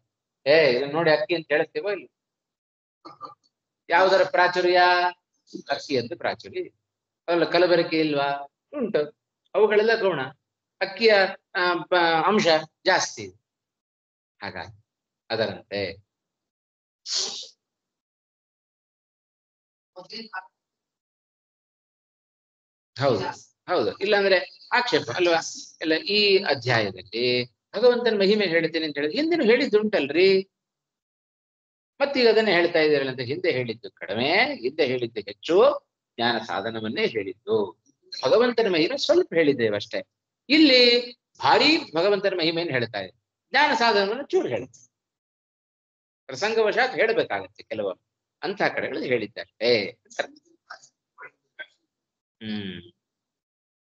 ಇದನ್ನ ನೋಡಿ ಅಕ್ಕಿ ಅಂತ ಹೇಳ್ತೇವೋ ಇಲ್ಲ? ಯಾವುದರ ಪ್ರಾಚುರ್ಯ? ಅಕ್ಕಿ ಅಂತ ಪ್ರಾಚುರ್ಯ. ಅದಲ್ಲ ಕಲಬೆರಕೆ ಇಲ್ವಾ? ಉಂಟು. ಅವುಗಳೆಲ್ಲ ಗೌಣ. ಅಕ್ಕಿಯ ಅಂಶ ಜಾಸ್ತಿ. ಹಾಗಾಗಿ ಅದರಂತೆ ಹೌದು ಹೌದು, ಇಲ್ಲಾಂದ್ರೆ ಆಕ್ಷೇಪ ಅಲ್ವಾ? ಇಲ್ಲ, ಈ ಅಧ್ಯಾಯದಲ್ಲಿ ಭಗವಂತನ ಮಹಿಮೆ ಹೇಳ್ತೀನಿ ಅಂತ ಹೇಳಿದ್ರೆ ಹಿಂದಿನ ಹೇಳಿದ್ದುಂಟಲ್ರಿ, ಮತ್ತೀಗ ಅದನ್ನೇ ಹೇಳ್ತಾ ಇದ್ದೀರಲ್ಲ ಅಂತ. ಹಿಂದೆ ಹೇಳಿದ್ದು ಕಡಿಮೆ, ಹಿಂದೆ ಹೇಳಿದ್ದು ಹೆಚ್ಚು, ಜ್ಞಾನ ಸಾಧನವನ್ನೇ ಹೇಳಿದ್ದು. ಭಗವಂತನ ಮಹಿಮೆ ಸ್ವಲ್ಪ ಹೇಳಿದ್ದೇವೆ ಅಷ್ಟೇ. ಇಲ್ಲಿ ಭಾರಿ ಭಗವಂತನ ಮಹಿಮೆಯನ್ನು ಹೇಳ್ತಾ ಇದೆ, ಜ್ಞಾನ ಸಾಧನವನ್ನು ಚೂರು ಹೇಳುತ್ತೆ. ಪ್ರಸಂಗವಶಾತ್ ಹೇಳಬೇಕಾಗತ್ತೆ ಕೆಲವೊಮ್ಮೆ, ಅಂತ ಕಡೆಗಳು ಹೇಳಿದ್ದಷ್ಟೇ.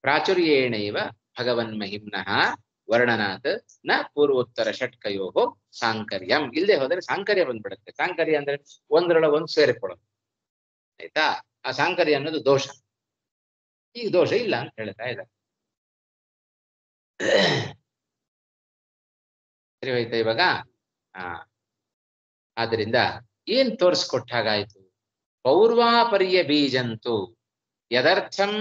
ಪ್ರಾಚುರ್ಯೇಣೈವ ಭಗವನ್ ಮಹಿಮ್ನಃ ವರ್ಣನಾತ್ ನ ಪೂರ್ವೋತ್ತರ ಷಟ್ಕಯೋ ಸಾಂಕರ್ಯಂ. ಇಲ್ಲದೆ ಹೋದ್ರೆ ಸಾಂಕರ್ಯ ಬಂದ್ಬಿಡುತ್ತೆ. ಸಾಂಕರ್ಯ ಅಂದ್ರೆ ಒಂದರೊಳಗೆ ಒಂದು ಸೇರಿಕೊಳ್ಳೋದು, ಆಯ್ತಾ? ಆ ಸಾಂಕರ್ಯ ಅನ್ನೋದು ದೋಷ. ಈಗ ದೋಷ ಇಲ್ಲ ಅಂತ ಹೇಳ್ತಾ ಇದ್ದಾರೆ. ಸರಿ ಹೋಯ್ತಾ ಇವಾಗ? ಆದ್ರಿಂದ ಏನ್ ತೋರಿಸ್ಕೊಟ್ಟ ಹಾಗಾಯ್ತು? ಪೌರ್ವಾಪರ್ಯ ಬೀಜಂತು ಯದರ್ಥಂ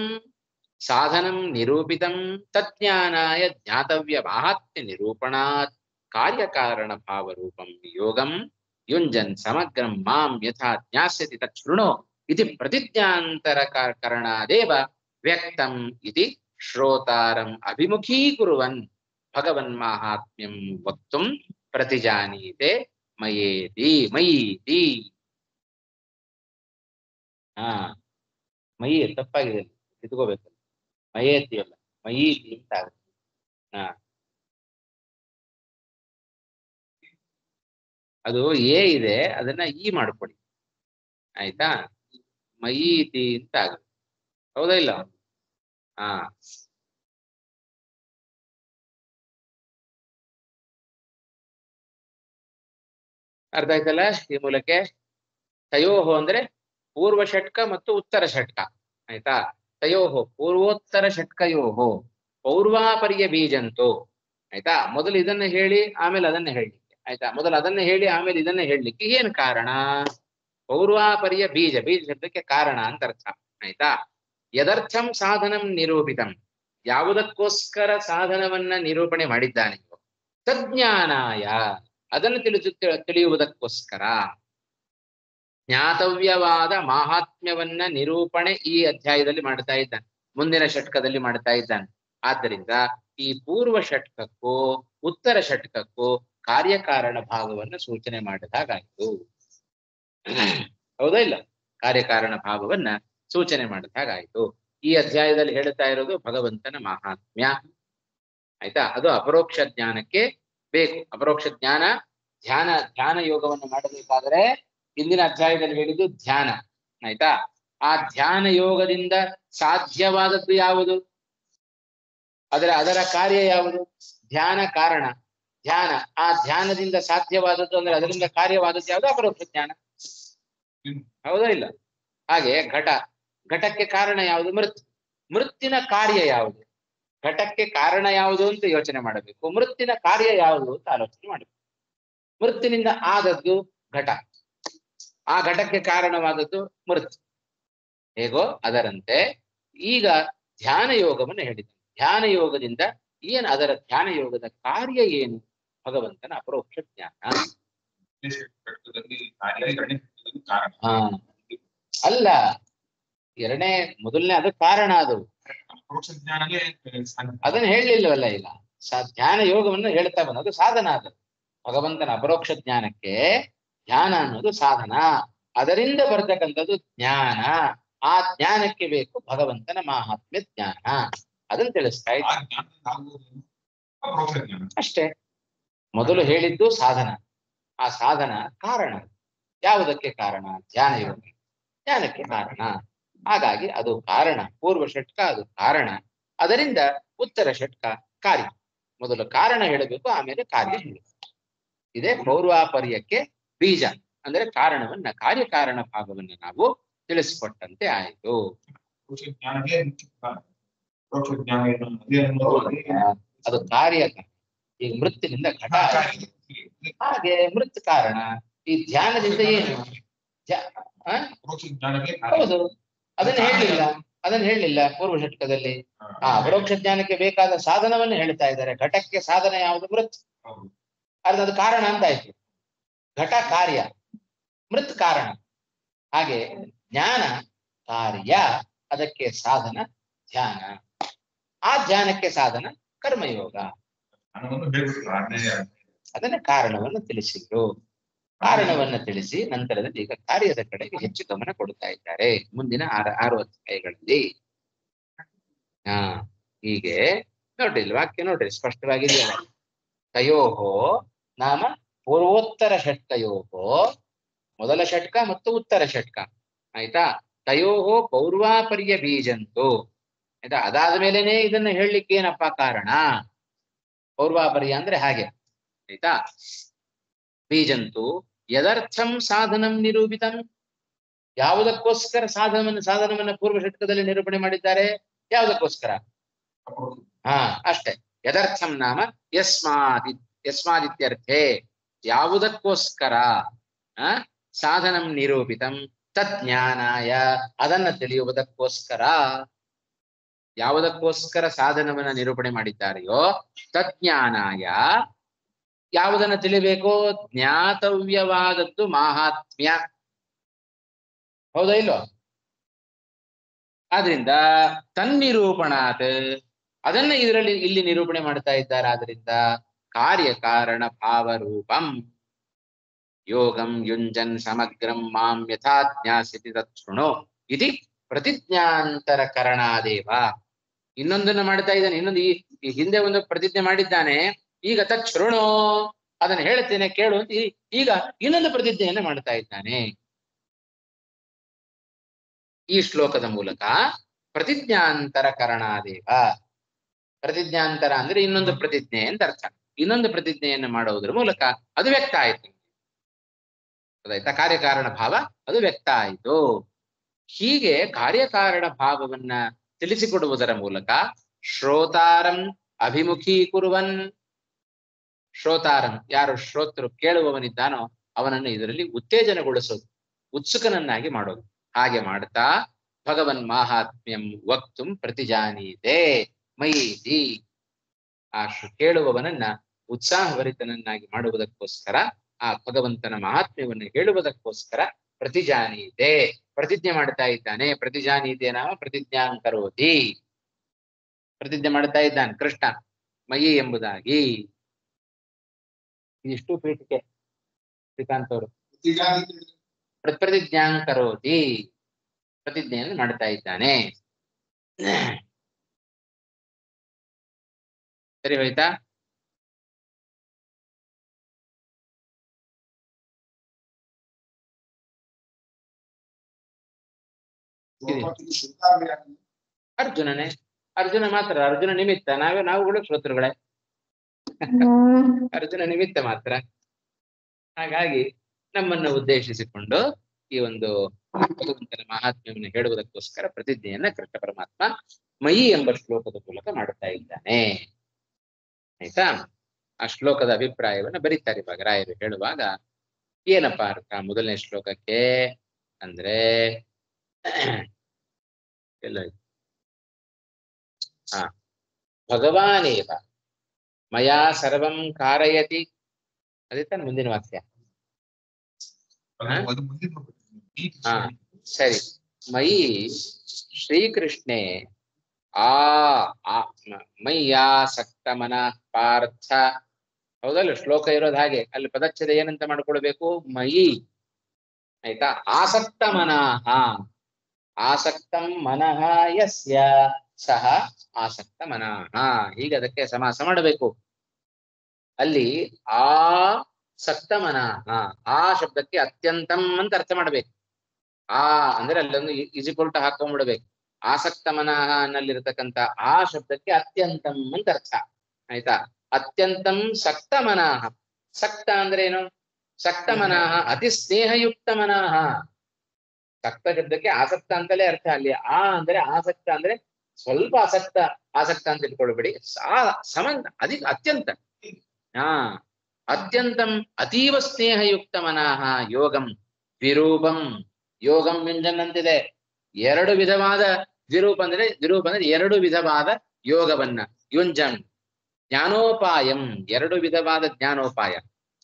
ಸಾಧನಂ ನಿರೂಪಿತಂ ತಜ್ಞಾನಾಯ ಜ್ಞಾತವ್ಯ ಮಾಹಾತ್ಮ್ಯ ನಿರೂಪಣಾತ್ ಕಾರ್ಯಕಾರಣ ಭಾವರೂಪಂ ಯೋಗಂ ಯುಂಜನ್ ಸಮಗ್ರಂ ಮಾಂ ಯಥಾ ಜ್ಞಾಸ್ಯತಿ ತತ್ ಶೃಣು ಇತಿ ಪ್ರತಿಜ್ಞಾಂತರಕರಣಾದೇವ ವ್ಯಕ್ತಂ ಇತಿ ಶ್ರೋತಾರಂ ಅಭಿಮುಖೀಕುರ್ವನ್ ಭಗವನ್ ಮಾಹಾತ್ಮ್ಯಂ ವಕ್ತುಂ ಪ್ರತಿಜಾನೀತೆ ಮಯೇತಿ ಮಯೀತಿ. ಮಯಿ ತಪ್ಪಾಗಿದೆ, ಇಟ್ಕೋಬೇಕು. ಮಯೇತಿ ಅಲ್ಲ, ಮಯೀತಿ ಅಂತ ಆಗುತ್ತೆ. ಅದು ಏ ಇದೆ, ಅದನ್ನ ಈ ಮಾಡ್ಕೊಡಿ, ಆಯ್ತಾ? ಮಯೀತಿ ಅಂತ ಆಗುತ್ತೆ. ಹೌದಾ ಇಲ್ಲ? ಅರ್ಥ ಆಯ್ತಲ್ಲ? ಈ ಮೂಲಕ್ಕೆ ತಯೋಹೋ ಅಂದ್ರೆ ಪೂರ್ವ ಷಟ್ಕ ಮತ್ತು ಉತ್ತರ ಷಟ್ಕ, ಆಯ್ತಾ? ತಯೋಹೋ ಪೂರ್ವೋತ್ತರ ಷಟ್ಕಯೋಹೋ ಪೌರ್ವಾಪರ್ಯ ಬೀಜಂತು, ಆಯ್ತಾ? ಮೊದಲು ಇದನ್ನ ಹೇಳಿ ಆಮೇಲೆ ಅದನ್ನ ಹೇಳಲಿಕ್ಕೆ, ಆಯ್ತಾ? ಮೊದಲು ಅದನ್ನ ಹೇಳಿ ಆಮೇಲೆ ಇದನ್ನ ಹೇಳಲಿಕ್ಕೆ ಏನ್ ಕಾರಣ? ಪೌರ್ವಾಪರ್ಯ ಬೀಜ, ಬೀಜ ಶಬ್ದಕ್ಕೆ ಕಾರಣ ಅಂತ ಅರ್ಥ, ಆಯ್ತಾ? ಯದರ್ಥಂ ಸಾಧನಂ ನಿರೂಪಿತಂ, ಯಾವುದಕ್ಕೋಸ್ಕರ ಸಾಧನವನ್ನ ನಿರೂಪಣೆ ಮಾಡಿದ್ದಾನೆ, ತಜ್ಞಾನಾಯ, ಅದನ್ನು ತಿಳಿಯುವುದಕ್ಕೋಸ್ಕರ. ಜ್ಞಾತವ್ಯವಾದ ಮಾಹಾತ್ಮ್ಯವನ್ನ ನಿರೂಪಣೆ ಈ ಅಧ್ಯಾಯದಲ್ಲಿ ಮಾಡ್ತಾ ಇದ್ದಾನೆ, ಮುಂದಿನ ಷಟ್ಕದಲ್ಲಿ ಮಾಡ್ತಾ ಇದ್ದಾನೆ. ಆದ್ದರಿಂದ ಈ ಪೂರ್ವ ಷಟ್ಕಕ್ಕೂ ಉತ್ತರ ಷಟ್ಕಕ್ಕೂ ಕಾರ್ಯಕಾರಣ ಭಾವವನ್ನು ಸೂಚನೆ ಮಾಡಿದಾಗಾಯ್ತು. ಹೌದಾ ಇಲ್ಲ? ಕಾರ್ಯಕಾರಣ ಭಾವವನ್ನ ಸೂಚನೆ ಮಾಡಿದಾಗಾಯ್ತು. ಈ ಅಧ್ಯಾಯದಲ್ಲಿ ಹೇಳ್ತಾ ಇರೋದು ಭಗವಂತನ ಮಾಹಾತ್ಮ್ಯ, ಆಯ್ತಾ? ಅದು ಅಪರೋಕ್ಷ ಜ್ಞಾನಕ್ಕೆ ಬೇಕು. ಅಪರೋಕ್ಷ ಜ್ಞಾನ, ಧ್ಯಾನ ಯೋಗವನ್ನು ಮಾಡಬೇಕಾದ್ರೆ ಹಿಂದಿನ ಅಧ್ಯಾಯದಲ್ಲಿ ಹೇಳಿದ್ದು ಧ್ಯಾನ, ಆಯ್ತಾ? ಆ ಧ್ಯಾನ ಯೋಗದಿಂದ ಸಾಧ್ಯವಾದದ್ದು ಯಾವುದು? ಅದರ ಕಾರ್ಯ ಯಾವುದು? ಧ್ಯಾನ ಕಾರಣ, ಧ್ಯಾನ. ಆ ಧ್ಯಾನದಿಂದ ಸಾಧ್ಯವಾದದ್ದು ಅಂದ್ರೆ ಅದರಿಂದ ಕಾರ್ಯವಾದದ್ದು ಯಾವುದು? ಅಪರೋಕ್ಷ ಜ್ಞಾನ. ಹೌದಾ ಇಲ್ಲ? ಹಾಗೆ ಘಟಕ್ಕೆ ಕಾರಣ ಯಾವುದು? ಮೃತ್ತಿನ ಕಾರ್ಯ ಯಾವುದು? ಘಟಕ್ಕೆ ಕಾರಣ ಯಾವುದು ಅಂತ ಯೋಚನೆ ಮಾಡಬೇಕು, ಮೃತ್ತಿನ ಕಾರ್ಯ ಯಾವುದು ಅಂತ ಆಲೋಚನೆ ಮಾಡಬೇಕು. ಮೃತ್ತಿನಿಂದ ಆದದ್ದು ಘಟ, ಆ ಘಟಕ್ಕೆ ಕಾರಣವಾದದ್ದು ಮೃತ್. ಹೇಗೋ ಅದರಂತೆ ಈಗ ಧ್ಯಾನ ಯೋಗವನ್ನು ಹೇಳಿದ. ಧ್ಯಾನ ಯೋಗದಿಂದ ಏನು, ಅದರ ಧ್ಯಾನ ಯೋಗದ ಕಾರ್ಯ ಏನು? ಭಗವಂತನ ಅಪರೋಕ್ಷ ಜ್ಞಾನ. ಅಲ್ಲ, ಮೊದಲನೇ ಅದು ಕಾರಣ, ಅದು ಅದನ್ನ ಹೇಳಲಿಲ್ಲವಲ್ಲ ಈಗ. ಧ್ಯಾನ ಯೋಗವನ್ನು ಹೇಳ್ತಾ ಬಂದದು ಸಾಧನ. ಅದು ಭಗವಂತನ ಅಪರೋಕ್ಷ ಜ್ಞಾನಕ್ಕೆ ಧ್ಯಾನ ಅನ್ನೋದು ಸಾಧನ, ಅದರಿಂದ ಬರ್ತಕ್ಕಂಥದ್ದು ಜ್ಞಾನ. ಆ ಜ್ಞಾನಕ್ಕೆ ಬೇಕು ಭಗವಂತನ ಮಾಹಾತ್ಮ್ಯ ಜ್ಞಾನ, ಅದನ್ನು ತಿಳಿಸ್ತಾ ಇದ್ದ ಅಷ್ಟೇ. ಮೊದಲು ಹೇಳಿದ್ದು ಸಾಧನ, ಆ ಸಾಧನ ಕಾರಣ. ಯಾವುದಕ್ಕೆ ಕಾರಣ? ಧ್ಯಾನ ಯೋಗ, ಜ್ಞಾನಕ್ಕೆ ಕಾರಣ. ಹಾಗಾಗಿ ಅದು ಕಾರಣ. ಪೂರ್ವ ಷಟ್ಕ ಅದು ಕಾರಣ, ಅದರಿಂದ ಉತ್ತರ ಷಟ್ಕ ಕಾರ್ಯ. ಮೊದಲು ಕಾರಣ ಹೇಳಬೇಕು, ಆಮೇಲೆ ಕಾರ್ಯ ಹೇಳಬೇಕು. ಇದೇ ಪೌರ್ವಾಪರ್ಯಕ್ಕೆ ಬೀಜ, ಅಂದ್ರೆ ಕಾರಣವನ್ನ, ಕಾರ್ಯಕಾರಣ ಭಾಗವನ್ನ ನಾವು ತಿಳಿಸಿಕೊಟ್ಟಂತೆ ಆಯಿತು. ಅದು ಕಾರ್ಯ. ಈಗ ಮೃತ್ತಿನಿಂದ ಘಟ, ಹಾಗೆ ಮೃತ್ ಕಾರಣ. ಈ ಧ್ಯಾನದಿಂದ ಏನು? ಹೌದು, ಅದನ್ನ ಹೇಳಲಿಲ್ಲ ಪೂರ್ವ ಷಟ್ಕದಲ್ಲಿ. ಪರೋಕ್ಷ ಜ್ಞಾನಕ್ಕೆ ಬೇಕಾದ ಸಾಧನವನ್ನು ಹೇಳ್ತಾ ಇದ್ದಾರೆ. ಘಟಕ್ಕೆ ಸಾಧನ ಯಾವುದು? ಮೃತ್. ಅದು ಕಾರಣ ಅಂತ ಆಯ್ತು. ಘಟ ಕಾರ್ಯ, ಮೃತ್ ಕಾರಣ. ಹಾಗೆ ಜ್ಞಾನ ಕಾರ್ಯ, ಅದಕ್ಕೆ ಸಾಧನ ಧ್ಯಾನ. ಆ ಧ್ಯಾನಕ್ಕೆ ಸಾಧನ ಕರ್ಮಯೋಗ. ಜ್ಞಾನವನ್ನು ಹೇಳ್ಬಿಟ್ರು ಆಜ್ಞೆಯ ಅದನ್ನ ಕಾರಣವನ್ನು ತಿಳಿಸಿದ್ರು. ಕಾರಣವನ್ನ ತಿಳಿಸಿ ನಂತರದಲ್ಲಿ ಈಗ ಕಾರ್ಯದ ಕಡೆಗೆ ಹೆಚ್ಚು ಗಮನ ಕೊಡ್ತಾ ಇದ್ದಾರೆ ಮುಂದಿನ 6 ಅಧ್ಯಾಯಗಳಲ್ಲಿ. ಹಾ ಹೀಗೆ ನೋಡ್ರಿ ಇಲ್ಲಿ ವಾಕ್ಯ ನೋಡ್ರಿ ಸ್ಪಷ್ಟವಾಗಿದೆಯಲ್ಲ. ತಯೋಹೋ ನಾಮ ಪೂರ್ವೋತ್ತರ ಷಟ್ಕಯೋಹೋ, ಮೊದಲ ಷಟ್ಕ ಮತ್ತು ಉತ್ತರ ಷಟ್ಕ. ಆಯ್ತಾ? ತಯೋಹೋ ಪೌರ್ವಾಪರ್ಯ ಬೀಜಂತು. ಆಯ್ತಾ? ಅದಾದ ಮೇಲೆನೆ ಇದನ್ನ ಹೇಳಲಿಕ್ಕೆ ಏನಪ್ಪ ಕಾರಣ? ಪೌರ್ವಾಪರ್ಯ ಅಂದ್ರೆ ಹಾಗೆ. ಆಯ್ತಾ? ಬೀಜಂತು ಯದರ್ಥಂ ಸಾಧನಂ ನಿರೂಪಿತಂ. ಯಾವುದಕ್ಕೋಸ್ಕರ ಸಾಧನವನ್ನ ಪೂರ್ವ ಷಟ್ಕದಲ್ಲಿ ನಿರೂಪಣೆ ಮಾಡಿದ್ದಾರೆ? ಯಾವುದಕ್ಕೋಸ್ಕರ? ಹಾ ಅಷ್ಟೇ. ಯದರ್ಥಂ ನಾಮ ಯಸ್ಮಾದಿತ್ಯರ್ಥೆ. ಯಾವುದಕ್ಕೋಸ್ಕರ ಸಾಧನಂ ನಿರೂಪಿತಂ ತಜ್ಞಾನಾಯ. ಅದನ್ನ ತಿಳಿಯುವುದಕ್ಕೋಸ್ಕರ. ಯಾವುದಕ್ಕೋಸ್ಕರ ಸಾಧನವನ್ನ ನಿರೂಪಣೆ ಮಾಡಿದ್ದಾರೆಯೋ ತಜ್ಞಾನಾಯ. ಯಾವುದನ್ನ ತಿಳಿಬೇಕು? ಜ್ಞಾತವ್ಯವಾದದ್ದು ಮಾಹಾತ್ಮ್ಯ. ಹೌದಾ ಇಲ್ವೋ? ಆದ್ರಿಂದ ತನ್ನಿರೂಪಣಾತ್, ಅದನ್ನ ಇಲ್ಲಿ ನಿರೂಪಣೆ ಮಾಡ್ತಾ ಇದ್ದಾರೆ. ಆದ್ರಿಂದ ಕಾರ್ಯಕಾರಣ ಭಾವರೂಪಂ ಯೋಗಂ ಯುಂಜನ್ ಸಮಗ್ರಂ ಮಾಂ ಯಥಾ ಜ್ಞಾಸ್ಯತಿ ತತ್ಶೃಣು ಇತಿ ಪ್ರತಿಜ್ಞಾಂತರಕರಣಾದೇವ. ಇನ್ನೊಂದನ್ನು ಮಾಡ್ತಾ ಇದ್ದಾನೆ. ಇನ್ನೊಂದು ಈ ಹಿಂದೆ ಒಂದು ಪ್ರತಿಜ್ಞೆ ಮಾಡಿದ್ದಾನೆ. ಈಗ ತತ್ಶೃಣು, ಅದನ್ನ ಹೇಳ್ತೇನೆ ಕೇಳು ಅಂತ ಈಗ ಇನ್ನೊಂದು ಪ್ರತಿಜ್ಞೆಯನ್ನು ಮಾಡ್ತಾ ಇದ್ದಾನೆ. ಈ ಶ್ಲೋಕದ ಮೂಲಕ ಪ್ರತಿಜ್ಞಾಂತರಕರಣಾದೇವ. ಪ್ರತಿಜ್ಞಾಂತರ ಅಂದ್ರೆ ಇನ್ನೊಂದು ಪ್ರತಿಜ್ಞೆ ಅಂತ ಅರ್ಥ. ಇನ್ನೊಂದು ಪ್ರತಿಜ್ಞೆಯನ್ನು ಮಾಡುವುದರ ಮೂಲಕ ಅದು ವ್ಯಕ್ತ ಆಯಿತು. ಅದಾಯ್ತಾ? ಕಾರ್ಯಕಾರಣ ಭಾವ ಅದು ವ್ಯಕ್ತ ಆಯಿತು. ಹೀಗೆ ಕಾರ್ಯಕಾರಣ ಭಾವವನ್ನ ತಿಳಿಸಿಕೊಡುವುದರ ಮೂಲಕ ಶ್ರೋತಾರಂ ಅಭಿಮುಖೀಕುರುವನ್. ಶ್ರೋತಾರಂ ಯಾರು ಶ್ರೋತೃ ಕೇಳುವವನಿದ್ದಾನೋ ಅವನನ್ನು ಇದರಲ್ಲಿ ಉತ್ತೇಜನಗೊಳಿಸೋದು, ಉತ್ಸುಕನನ್ನಾಗಿ ಮಾಡೋದು. ಹಾಗೆ ಮಾಡ್ತಾ ಭಗವನ್ ಮಾಹಾತ್ಮ್ಯಂ ವಕ್ತುಂ ಪ್ರತಿಜಾನೀತೆ ಮಯೀತಿ. ಆ ಕೇಳುವವನನ್ನ ಉತ್ಸಾಹಭರಿತನನ್ನಾಗಿ ಮಾಡುವುದಕ್ಕೋಸ್ಕರ, ಆ ಭಗವಂತನ ಮಹಾತ್ಮ್ಯವನ್ನು ಹೇಳುವುದಕ್ಕೋಸ್ಕರ ಪ್ರತಿಜಾನೀತೆ ಪ್ರತಿಜ್ಞೆ ಮಾಡ್ತಾ ಇದ್ದಾನೆ. ಪ್ರತಿಜಾನೀತೆ ನಾಮ ಪ್ರತಿಜ್ಞಾಂ ಕರೋತಿ. ಪ್ರತಿಜ್ಞೆ ಮಾಡ್ತಾ ಇದ್ದಾನೆ ಕೃಷ್ಣ ಮಯಿ ಎಂಬುದಾಗಿ. ಇಷ್ಟು ಪೀಠಿಕೆ ಶ್ರೀಕಾಂತ್ ಅವರು. ಪ್ರತಿಜ್ಞಾಂ ಕರೋತಿ, ಪ್ರತಿಜ್ಞೆಯನ್ನು ಮಾಡ್ತಾ ಇದ್ದಾನೆ. ಸರಿ ಹೋಯ್ತಾ? ಅರ್ಜುನನೇ. ಅರ್ಜುನ ಮಾತ್ರ, ಅರ್ಜುನ ನಿಮಿತ್ತ. ನಾವುಗಳು ಶ್ರೋತೃಗಳೇ. ಅರ್ಜುನ ನಿಮಿತ್ತ ಮಾತ್ರ. ಹಾಗಾಗಿ ನಮ್ಮನ್ನು ಉದ್ದೇಶಿಸಿಕೊಂಡು ಈ ಒಂದು ಭಗವಂತನ ಮಹಾತ್ಮ್ಯವನ್ನು ಹೇಳುವುದಕ್ಕೋಸ್ಕರ ಪ್ರತಿಜ್ಞೆಯನ್ನ ಕೃಷ್ಣ ಪರಮಾತ್ಮ ಮಯಿ ಎಂಬ ಶ್ಲೋಕದ ಮೂಲಕ ಮಾಡುತ್ತಾ ಇದ್ದಾನೆ. ಆಯ್ತಾ? ಆ ಶ್ಲೋಕದ ಅಭಿಪ್ರಾಯವನ್ನು ಬರೀತಾರೆ ಇವಾಗ ರಾಯರು ಹೇಳುವಾಗ. ಏನಪ್ಪ ಅರ್ಥ ಮೊದಲನೇ ಶ್ಲೋಕಕ್ಕೆ ಅಂದ್ರೆ ಎಲ್ಲ ಭಗವಾನೇವ ಮಯಾ ಸರ್ವಂ ಕಾರಯತಿ. ಅದೇ ತಾನೆ ಮುಂದಿನ ವಾಕ್ಯ. ಸರಿ. ಮಯಿ ಶ್ರೀಕೃಷ್ಣೇ ಮಯ್ಯಾಸಕ್ತ ಮನಃ ಪಾರ್ಥ. ಹೌದಲ್ಲ? ಶ್ಲೋಕ ಇರೋದು ಹಾಗೆ. ಅಲ್ಲಿ ಪದಚ್ಛೇದ ಏನಂತ ಮಾಡ್ಕೊಳ್ಬೇಕು? ಮಯಿ. ಆಯ್ತಾ? ಆಸಕ್ತ ಮನಃ. ಆಸಕ್ತಂ ಮನಃ ಯಸ್ಯ ಸಹ ಆಸಕ್ತ ಮನಃ. ಹೀಗೆ ಅದಕ್ಕೆ ಸಮಾಸ ಮಾಡಬೇಕು. ಅಲ್ಲಿ ಆಸಕ್ತ ಮನಃ, ಆ ಶಬ್ದಕ್ಕೆ ಅತ್ಯಂತಂ ಅಂತ ಅರ್ಥ ಮಾಡ್ಬೇಕು. ಅಂದ್ರೆ ಅಲ್ಲೊಂದು ಇಜಿಕೊಲ್ಟ ಹಾಕೊಂಡ್ಬಿಡ್ಬೇಕು. ಆಸಕ್ತ ಮನಃ ಅನ್ನಲ್ಲಿರತಕ್ಕಂತ ಆ ಶಬ್ದಕ್ಕೆ ಅತ್ಯಂತಂ ಅಂತ ಅರ್ಥ. ಆಯ್ತಾ? ಅತ್ಯಂತಂ ಸಕ್ತ ಮನಃ. ಸಕ್ತ ಅಂದ್ರೆ ಏನು? ಸಕ್ತ ಮನಃ ಅತಿ ಸ್ನೇಹಯುಕ್ತ ಮನಃ. ಸಕ್ತ ಶಬ್ದಕ್ಕೆ ಆಸಕ್ತ ಅಂತಲೇ ಅರ್ಥ. ಅಲ್ಲಿ ಅಂದ್ರೆ ಆಸಕ್ತ ಅಂದ್ರೆ ಸ್ವಲ್ಪ ಆಸಕ್ತ ಅಂತ ಇಟ್ಕೊಳ್ಬೇಡಿ. ಸಂಬಂಧ ಅತ್ಯಂತ. ಅತ್ಯಂತಂ ಅತೀವ ಸ್ನೇಹಯುಕ್ತ ಮನಃ ಯೋಗಂ ವಿರೂಪಂ. ಯೋಗಂ ಯುಂಜನ್ ಅಂತಿದೆ. ಎರಡು ವಿಧವಾದ ವಿರೂಪ ಅಂದ್ರೆ ಎರಡು ವಿಧವಾದ ಯೋಗವನ್ನ ಯುಂಜನ್. ಜ್ಞಾನೋಪಾಯಂ, ಎರಡು ವಿಧವಾದ ಜ್ಞಾನೋಪಾಯ.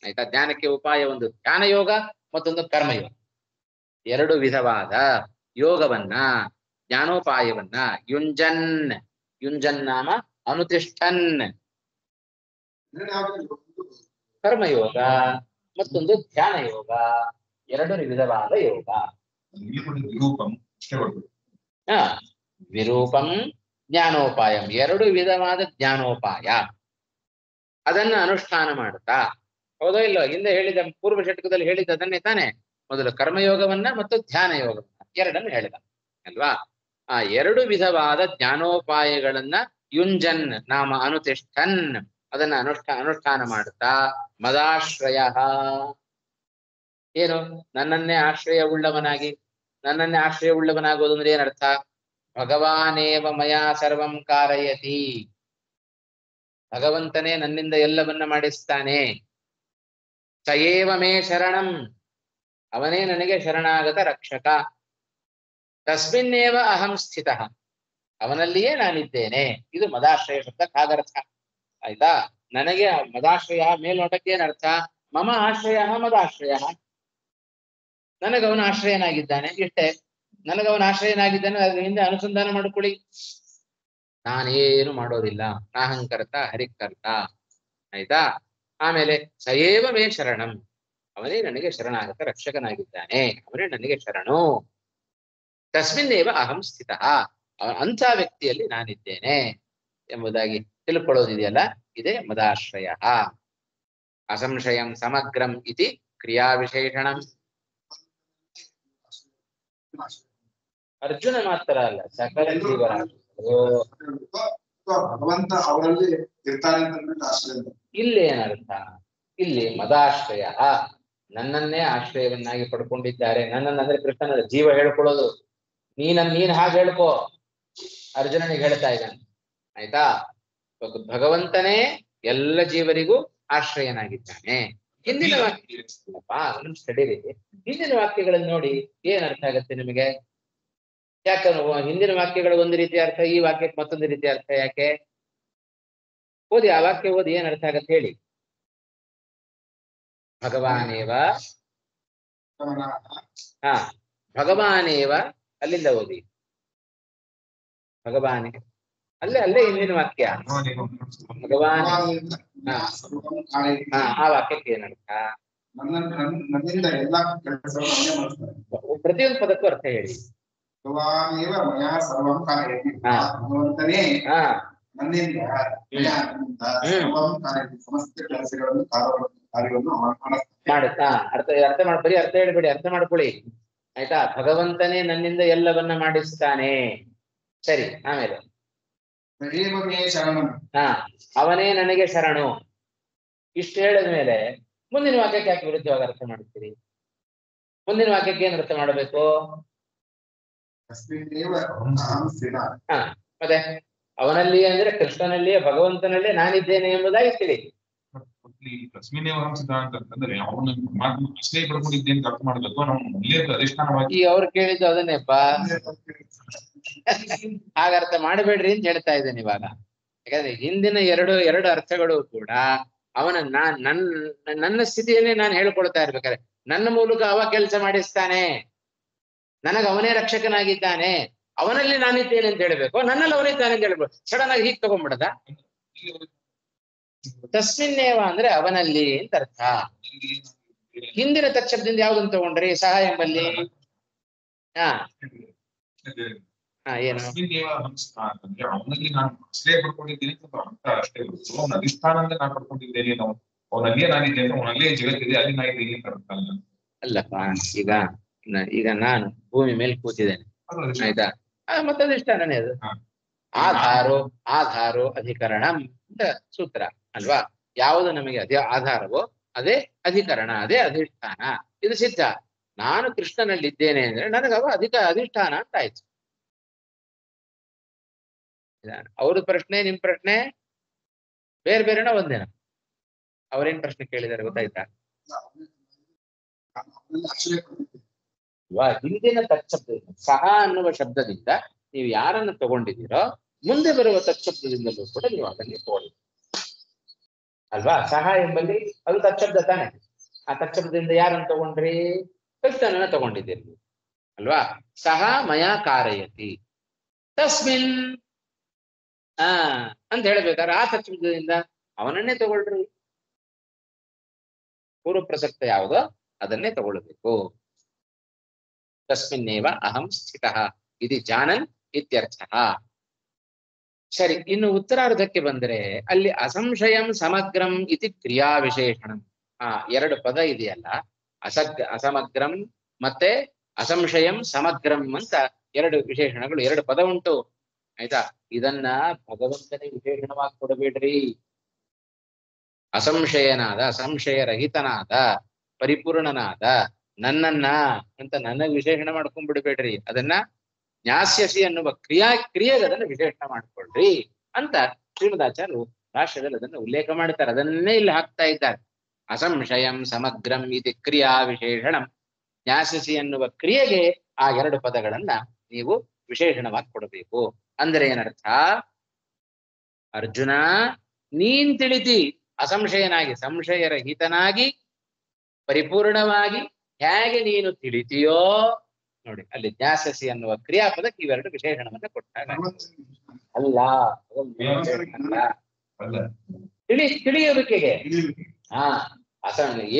ಆಯ್ತಾ? ಜ್ಞಾನಕ್ಕೆ ಉಪಾಯ ಒಂದು ಧ್ಯಾನ ಯೋಗ, ಮತ್ತೊಂದು ಕರ್ಮಯೋಗ. ಎರಡು ವಿಧವಾದ ಯೋಗವನ್ನ ಜ್ಞಾನೋಪಾಯವನ್ನ ಯುಂಜನ್ ಯುಂಜನ್ ನಾಮ ಅನುತಿಷ್ಠನ್ ಕರ್ಮಯೋಗ ಮತ್ತೊಂದು ಧ್ಯಾನ ಯೋಗ, ಎರಡು ವಿಧವಾದ ಯೋಗ. ವಿರೂಪಂ ಇಷ್ಟೇ ಕೊಡ್ಬೇಕು. ಹ ವಿರೂಪಂ ಜ್ಞಾನೋಪಾಯಂ, ಎರಡು ವಿಧವಾದ ಜ್ಞಾನೋಪಾಯ, ಅದನ್ನ ಅನುಷ್ಠಾನ ಮಾಡುತ್ತಾ. ಹೌದೋ ಇಲ್ಲೋ, ಹಿಂದೆ ಹೇಳಿದ ಪೂರ್ವ ಷಟ್ಕದಲ್ಲಿ ಹೇಳಿದ ಅದನ್ನೇ ತಾನೆ. ಮೊದಲು ಕರ್ಮಯೋಗವನ್ನ ಮತ್ತು ಧ್ಯಾನ ಯೋಗವನ್ನ ಎರಡನ್ನು ಹೇಳಿದ ಅಲ್ವಾ. ಆ ಎರಡು ವಿಧವಾದ ಜ್ಞಾನೋಪಾಯಗಳನ್ನ ಯುಂಜನ್ ನಾಮ ಅನುತಿಷ್ಠನ್, ಅದನ್ನ ಅನುಷ್ಠಾನ ಮಾಡುತ್ತಾ. ಮದಾಶ್ರಯ, ಏನು ನನ್ನನ್ನೇ ಆಶ್ರಯವುಳ್ಳವನಾಗಿ, ನನ್ನನ್ನೇ ಆಶ್ರಯವುಳ್ಳವನಾಗೋದು ಅಂದ್ರೆ ಏನರ್ಥ? ಭಗವಾನೇವ ಮಯಾ ಸರ್ವಂ ಕಾರಯತಿ, ಭಗವಂತನೇ ನನ್ನಿಂದ ಎಲ್ಲವನ್ನ ಮಾಡಿಸ್ತಾನೆ. ಸಯೇವ ಮೇ ಶರಣಂ, ಅವನೇ ನನಗೆ ಶರಣಾಗತ ರಕ್ಷಕ. ತಸ್ಮಿನ್ನೇವ ಅಹಂ ಸ್ಥಿತಃ, ಅವನಲ್ಲಿಯೇ ನಾನಿದ್ದೇನೆ. ಇದು ಮದಾಶ್ರಯ ಶಬ್ದಕ್ಕೆ ಹಾಗರ್ಥ ಆಯ್ತಾ. ನನಗೆ ಮದಾಶ್ರಯ ಮೇಲ್ನೋಟಕ್ಕೆ ಏನರ್ಥ? ಮಮ ಆಶ್ರಯ ಮದಾಶ್ರಯ, ನನಗವನ ಆಶ್ರಯನಾಗಿದ್ದಾನೆ ಇಷ್ಟೇ. ನನಗವನ ಆಶ್ರಯನಾಗಿದ್ದಾನೆ, ಅದ್ರ ಹಿಂದೆ ಅನುಸಂಧಾನ ಮಾಡಿಕೊಳ್ಳಿ. ನಾನೇನು ಮಾಡೋದಿಲ್ಲ, ನಾಹಂಕರ್ತ ಹರಿಕರ್ತ ಆಯ್ತಾ. ಆಮೇಲೆ ಸಯೇವ ಮೇ ಶರಣಂ, ಅವನೇ ನನಗೆ ಶರಣಾಗತ ರಕ್ಷಕನಾಗಿದ್ದಾನೆ, ಅವನೇ ನನಗೆ ಶರಣು. ತಸ್ಮಿನ್ನೇವ ಅಹಂ ಸ್ಥಿತಃ, ಅಂಥ ವ್ಯಕ್ತಿಯಲ್ಲಿ ನಾನಿದ್ದೇನೆ ಎಂಬುದಾಗಿ ತಿಳ್ಕೊಳ್ಳೋದಿದೆಯಲ್ಲ, ಇದೇ ಮದಾಶ್ರಯ. ಅಸಂಶಯಂ ಸಮಗ್ರಂ ಇತಿ ಕ್ರಿಯಾ ವಿಶೇಷಣಂ. ಅರ್ಜುನ ಮಾತ್ರ ಅಲ್ಲ, ಸಕಲ ಜೀವರಾಶಿಗಳು. ಭಗವಂತ ಅವರಲ್ಲಿ ಇರ್ತಾರೆ ಅಂತ ಆಶ್ರಯ. ಇಲ್ಲಿ ಏನರ್ಥ? ಇಲ್ಲಿ ಮದಾಶ್ರಯ, ನನ್ನನ್ನೇ ಆಶ್ರಯವನ್ನಾಗಿ ಪಡ್ಕೊಂಡಿದ್ದಾರೆ. ನನ್ನನ್ನಂದ್ರೆ ಕೃಷ್ಣನ ಜೀವ ಹೇಳ್ಕೊಳ್ಳೋದು. ನೀನ್ ಹಾಗೆ ಹೇಳ್ಕೋ, ಅರ್ಜುನನಿಗೆ ಹೇಳ್ತಾ ಇದ್ದಾನೆ ಆಯ್ತಾ. ಭಗವಂತನೇ ಎಲ್ಲ ಜೀವರಿಗೂ ಆಶ್ರಯನಾಗಿದ್ದಾನೆ. ಹಿಂದಿನ ವಾಕ್ಯ ಸ್ಟಡಿರಿ, ಹಿಂದಿನ ವಾಕ್ಯಗಳನ್ನು ನೋಡಿ ಏನ್ ಅರ್ಥ ಆಗತ್ತೆ ನಿಮಗೆ? ಯಾಕೆ ಹಿಂದಿನ ವಾಕ್ಯಗಳು ಒಂದು ರೀತಿ ಅರ್ಥ, ಈ ವಾಕ್ಯಕ್ಕೆ ಮತ್ತೊಂದು ರೀತಿ ಅರ್ಥ ಯಾಕೆ? ಓದಿ, ಆ ವಾಕ್ಯ ಓದಿ, ಏನ್ ಅರ್ಥ ಆಗತ್ತೆ ಹೇಳಿ. ಭಗವಾನೇವ, ಹಾ ಭಗವಾನೇವ, ಅಲ್ಲಿಂದ ಓದಿ. ಭಗವಾನೇ, ಅಲ್ಲೇ ಹಿಂದಿನ ವಾಕ್ಯ ಭಗವಾನ್. ಆ ವಾಕ್ಯಕ್ಕೆ ಏನರ್ಥ? ನನ್ನಿಂದ ಎಲ್ಲಾ ಕೆಲಸವನ್ನು ಮಾಡ್ತಾರೆ. ಪ್ರತಿಯೊಂದು ಪದಕ್ಕೂ ಅರ್ಥ ಹೇಳಿ. ಭಗವಾನೇವ ಮಯಾ ಸರ್ವಂ ಕಾರಯತಿ, ಭಗವಂತನೇ ನನ್ನಿಂದ ಸರ್ವಂ ಕಾರಯತಿ, ಸಮಸ್ತ ಕೆಲಸಗಳನ್ನು ಕಾರ್ಯವನ್ನು ಮಾಡುತ್ತಾ. ಅರ್ಥ ಮಾಡಿ, ಬರೀ ಅರ್ಥ ಹೇಳ್ಬೇಡಿ, ಅರ್ಥ ಮಾಡ್ಕೊಳ್ಳಿ ಆಯ್ತಾ. ಭಗವಂತನೇ ನನ್ನಿಂದ ಎಲ್ಲವನ್ನ ಮಾಡಿಸ್ತಾನೆ. ಸರಿ, ಆಮೇಲೆ ಹಾ ಅವನೇ ನನಗೆ ಶರಣು. ಇಷ್ಟು ಹೇಳಿದ ಮೇಲೆ ಮುಂದಿನ ವಾಕ್ಯಕ್ಕೆ ಯಾಕೆ ವಿರುದ್ಧವಾಗಿ ಅರ್ಥ ಮಾಡುತ್ತೀರಿ? ಮುಂದಿನ ವಾಕ್ಯಕ್ಕೆ ಏನ್ ಅರ್ಥ ಮಾಡಬೇಕು? ಹಾ ಮತ್ತೆ ಅವನಲ್ಲಿಯೇ ಅಂದ್ರೆ ಕೃಷ್ಣನಲ್ಲಿಯೇ, ಭಗವಂತನಲ್ಲೇ ನಾನಿದ್ದೇನೆ ಎಂಬುದಾಗಿ ತಿಳಿ. ಅಂತಂದ್ರೆ ಅವನು ಆಶ್ರಯ ಪಡ್ಕೊಂಡಿದ್ದೇನೆ ಅಂತ ಅರ್ಥ ಮಾಡಬೇಕು. ನಾವು ಅಧಿಷ್ಠಾನವಾಗಿ ಈ ಅವ್ರು ಕೇಳಿದ್ದು ಅದನ್ನೇಪ್ಪ, ಹಾಗರ್ಥ ಮಾಡಬೇಡ್ರಿ ಅಂತ ಹೇಳ್ತಾ ಇದ್ದೇನೆ ಇವಾಗ. ಯಾಕಂದ್ರೆ ಹಿಂದಿನ ಎರಡು ಅರ್ಥಗಳು ಕೂಡ ಅವನ ನನ್ನ ಸ್ಥಿತಿಯನ್ನೇ ನಾನು ಹೇಳ್ಕೊಳ್ತಾ ಇರ್ಬೇಕಾದ್ರೆ, ನನ್ನ ಮೂಲಕ ಅವ ಕೆಲಸ ಮಾಡಿಸ್ತಾನೆ, ನನಗ ಅವನೇ ರಕ್ಷಕನಾಗಿದ್ದಾನೆ, ಅವನಲ್ಲಿ ನಾನಿದ್ದೇನೆ ಅಂತ ಹೇಳ್ಬೇಕು, ನನ್ನಲ್ಲಿ ಅವನಿದ್ದಾನೆ ಅಂತ ಹೇಳ್ಬೇಕು. ಸಡನ್ ಆಗಿ ಹೀಗೆ ತಗೊಂಡ್ಬಿಡದ? ತಸ್ಮಿನ್ನೇವ ಅಂದ್ರೆ ಅವನಲ್ಲಿ ಅಂತ ಅರ್ಥ. ಹಿಂದಿನ ತತ್ಶಬ್ದದಿಂದ ಯಾವ್ದನ್ನು ತಗೊಂಡ್ರಿ? ಸಹ ಎಂಬಲ್ಲಿ ಏನು ಅವನಲ್ಲಿ ನಾನು ಆಶ್ರಯ ಪಡ್ಕೊಂಡಿದ್ದೇನೆ ಅಂತ ಅಷ್ಟೇ. ಅವನ ಅಧಿಷ್ಠಾನ ಅಂತ ನಾನು ಪಡ್ಕೊಂಡಿದ್ದೇನೆ, ಅವನಲ್ಲಿಯೇ ನಾನಿದ್ದೇನೆ, ಅವನಲ್ಲಿಯೇ ಜಗತ್ತಿದೆ, ಅಲ್ಲಿ ನಾ ಇದ್ದೀನಿ ಅಂತ ಅರ್ಥ ಅಲ್ಲ. ಅಲ್ಲಪ್ಪ, ಈಗ ನಾನು ಭೂಮಿ ಮೇಲೆ ಕೂತಿದ್ದೇನೆ ಆಯ್ತಾ, ಮತ್ತೆ ಅಧಿಷ್ಠಾನನೇ ಅದು. ಆಧಾರೋ ಅಧಿಕರಣಂ ಅಂತ ಸೂತ್ರ ಅಲ್ವಾ. ಯಾವುದು ನಮಗೆ ಆಧಾರವೋ ಅದೇ ಅಧಿಕರಣ, ಅದೇ ಅಧಿಷ್ಠಾನ. ಇದು ಸಿದ್ಧ. ನಾನು ಕೃಷ್ಣನಲ್ಲಿದ್ದೇನೆ ಅಂದ್ರೆ ನನಗವ ಅಧಿಷ್ಠಾನ ಅಂತ ಆಯ್ತು. ಅವ್ರ ಪ್ರಶ್ನೆ ನಿಮ್ ಪ್ರಶ್ನೆ ಬೇರೆ ಬೇರೆನ ಒಂದೇನ? ಅವ್ರೇನ್ ಪ್ರಶ್ನೆ ಕೇಳಿದಾರೆ ಗೊತ್ತಾಯ್ತಾ? ಹಿಂದಿನ ತತ್ಶಬ್ದದಿಂದ, ಸಹ ಅನ್ನುವ ಶಬ್ದದಿಂದ ನೀವು ಯಾರನ್ನು ತಗೊಂಡಿದ್ದೀರೋ ಮುಂದೆ ಬರುವ ತತ್ಶಬ್ದದಿಂದಲೂ ಕೂಡ ನೀವು ಅದನ್ನೇ ತಗೊಳ್ಳಿ ಅಲ್ವಾ. ಸಹ ಎಂಬಲ್ಲಿ ಅದು ತತ್ಶಬ್ದ ತಾನೆ. ಆ ತತ್ಶಬ್ದದಿಂದ ಯಾರನ್ನು ತಗೊಂಡ್ರಿ? ಕೃಷ್ಣನನ್ನ ತಗೊಂಡಿದ್ದೀರಿ ಅಲ್ವಾ. ಸಹ ಮಯಾ ಕಾರಯತಿ, ತಸ್ಮಿನ್ ಅಂತ ಹೇಳ್ಬೇಕಾದ್ರೆ ಆ ತತ್ವದಿಂದ ಅವನನ್ನೇ ತಗೊಳ್ರಿ. ಪೂರ್ವ ಪ್ರಸಕ್ತ ಯಾವುದೋ ಅದನ್ನೇ ತಗೊಳ್ಬೇಕು. ತಸ್ಮಿನ್ನೇವ ಅಹಂ ಸ್ಥಿತಃ ಇದು ಜಾನನ್ ಇತ್ಯರ್ಥಃ. ಸರಿ, ಇನ್ನು ಉತ್ತರಾರ್ಧಕ್ಕೆ ಬಂದರೆ ಅಲ್ಲಿ ಅಸಂಶಯಂ ಸಮಗ್ರಂ ಇತಿ ಕ್ರಿಯಾ ವಿಶೇಷಣಂ. ಎರಡು ಪದ ಇದೆಯಲ್ಲ, ಅಸಮಗ್ರಂ ಮತ್ತೆ ಅಸಂಶಯಂ ಸಮಗ್ರಂ ಅಂತ ಎರಡು ವಿಶೇಷಣಗಳು, ಎರಡು ಪದ ಉಂಟು. ಆಯ್ತಾ? ಇದನ್ನ ಭಗವಂತನೇ ವಿಶೇಷಣವಾಗಿ ಕೊಡಬೇಡ್ರಿ. ಅಸಂಶಯನಾದ, ಸಂಶಯರಹಿತನಾದ, ಪರಿಪೂರ್ಣನಾದ ನನ್ನನ್ನ ಅಂತ ನನಗೆ ವಿಶೇಷಣ ಮಾಡ್ಕೊಂಡ್ಬಿಡ್ಬೇಡ್ರಿ. ಅದನ್ನ ಜ್ಞಾಸ್ಯಸಿ ಅನ್ನುವ ಕ್ರಿಯೆಗೆ ಅದನ್ನು ವಿಶೇಷಣ ಮಾಡ್ಕೊಳ್ರಿ ಅಂತ ಶ್ರೀಮದಾಚಾರ್ಯರು ಭಾಷ್ಯದಲ್ಲಿ ಅದನ್ನು ಉಲ್ಲೇಖ ಮಾಡ್ತಾರೆ. ಅದನ್ನೇ ಇಲ್ಲಿ ಹಾಕ್ತಾ ಇದ್ದಾರೆ. ಅಸಂಶಯಂ ಸಮಗ್ರಂ ಇತಿ ಕ್ರಿಯಾ ವಿಶೇಷಣಂ. ಜ್ಞಾಸ್ಯಸಿ ಅನ್ನುವ ಕ್ರಿಯೆಗೆ ಆ ಎರಡು ಪದಗಳನ್ನ ನೀವು ವಿಶೇಷಣವಾಗಿ ಕೊಡಬೇಕು. ಅಂದ್ರೆ ಏನರ್ಥ? ಅರ್ಜುನ, ನೀನ್ ತಿಳಿತಿ ಅಸಂಶಯನಾಗಿ, ಸಂಶಯರಹಿತನಾಗಿ, ಪರಿಪೂರ್ಣವಾಗಿ ಹೇಗೆ ನೀನು ತಿಳಿತೀಯೋ ನೋಡಿ, ಅಲ್ಲಿ ಜ್ಞಾಸ್ಯಸಿ ಅನ್ನುವ ಕ್ರಿಯಾಪದಕ್ಕೆ ಇವೆರಡು ವಿಶೇಷಣವನ್ನ ಕೊಟ್ಟಾಗ ಅಲ್ಲ, ತಿಳಿಯುವಿಕೆಗೆ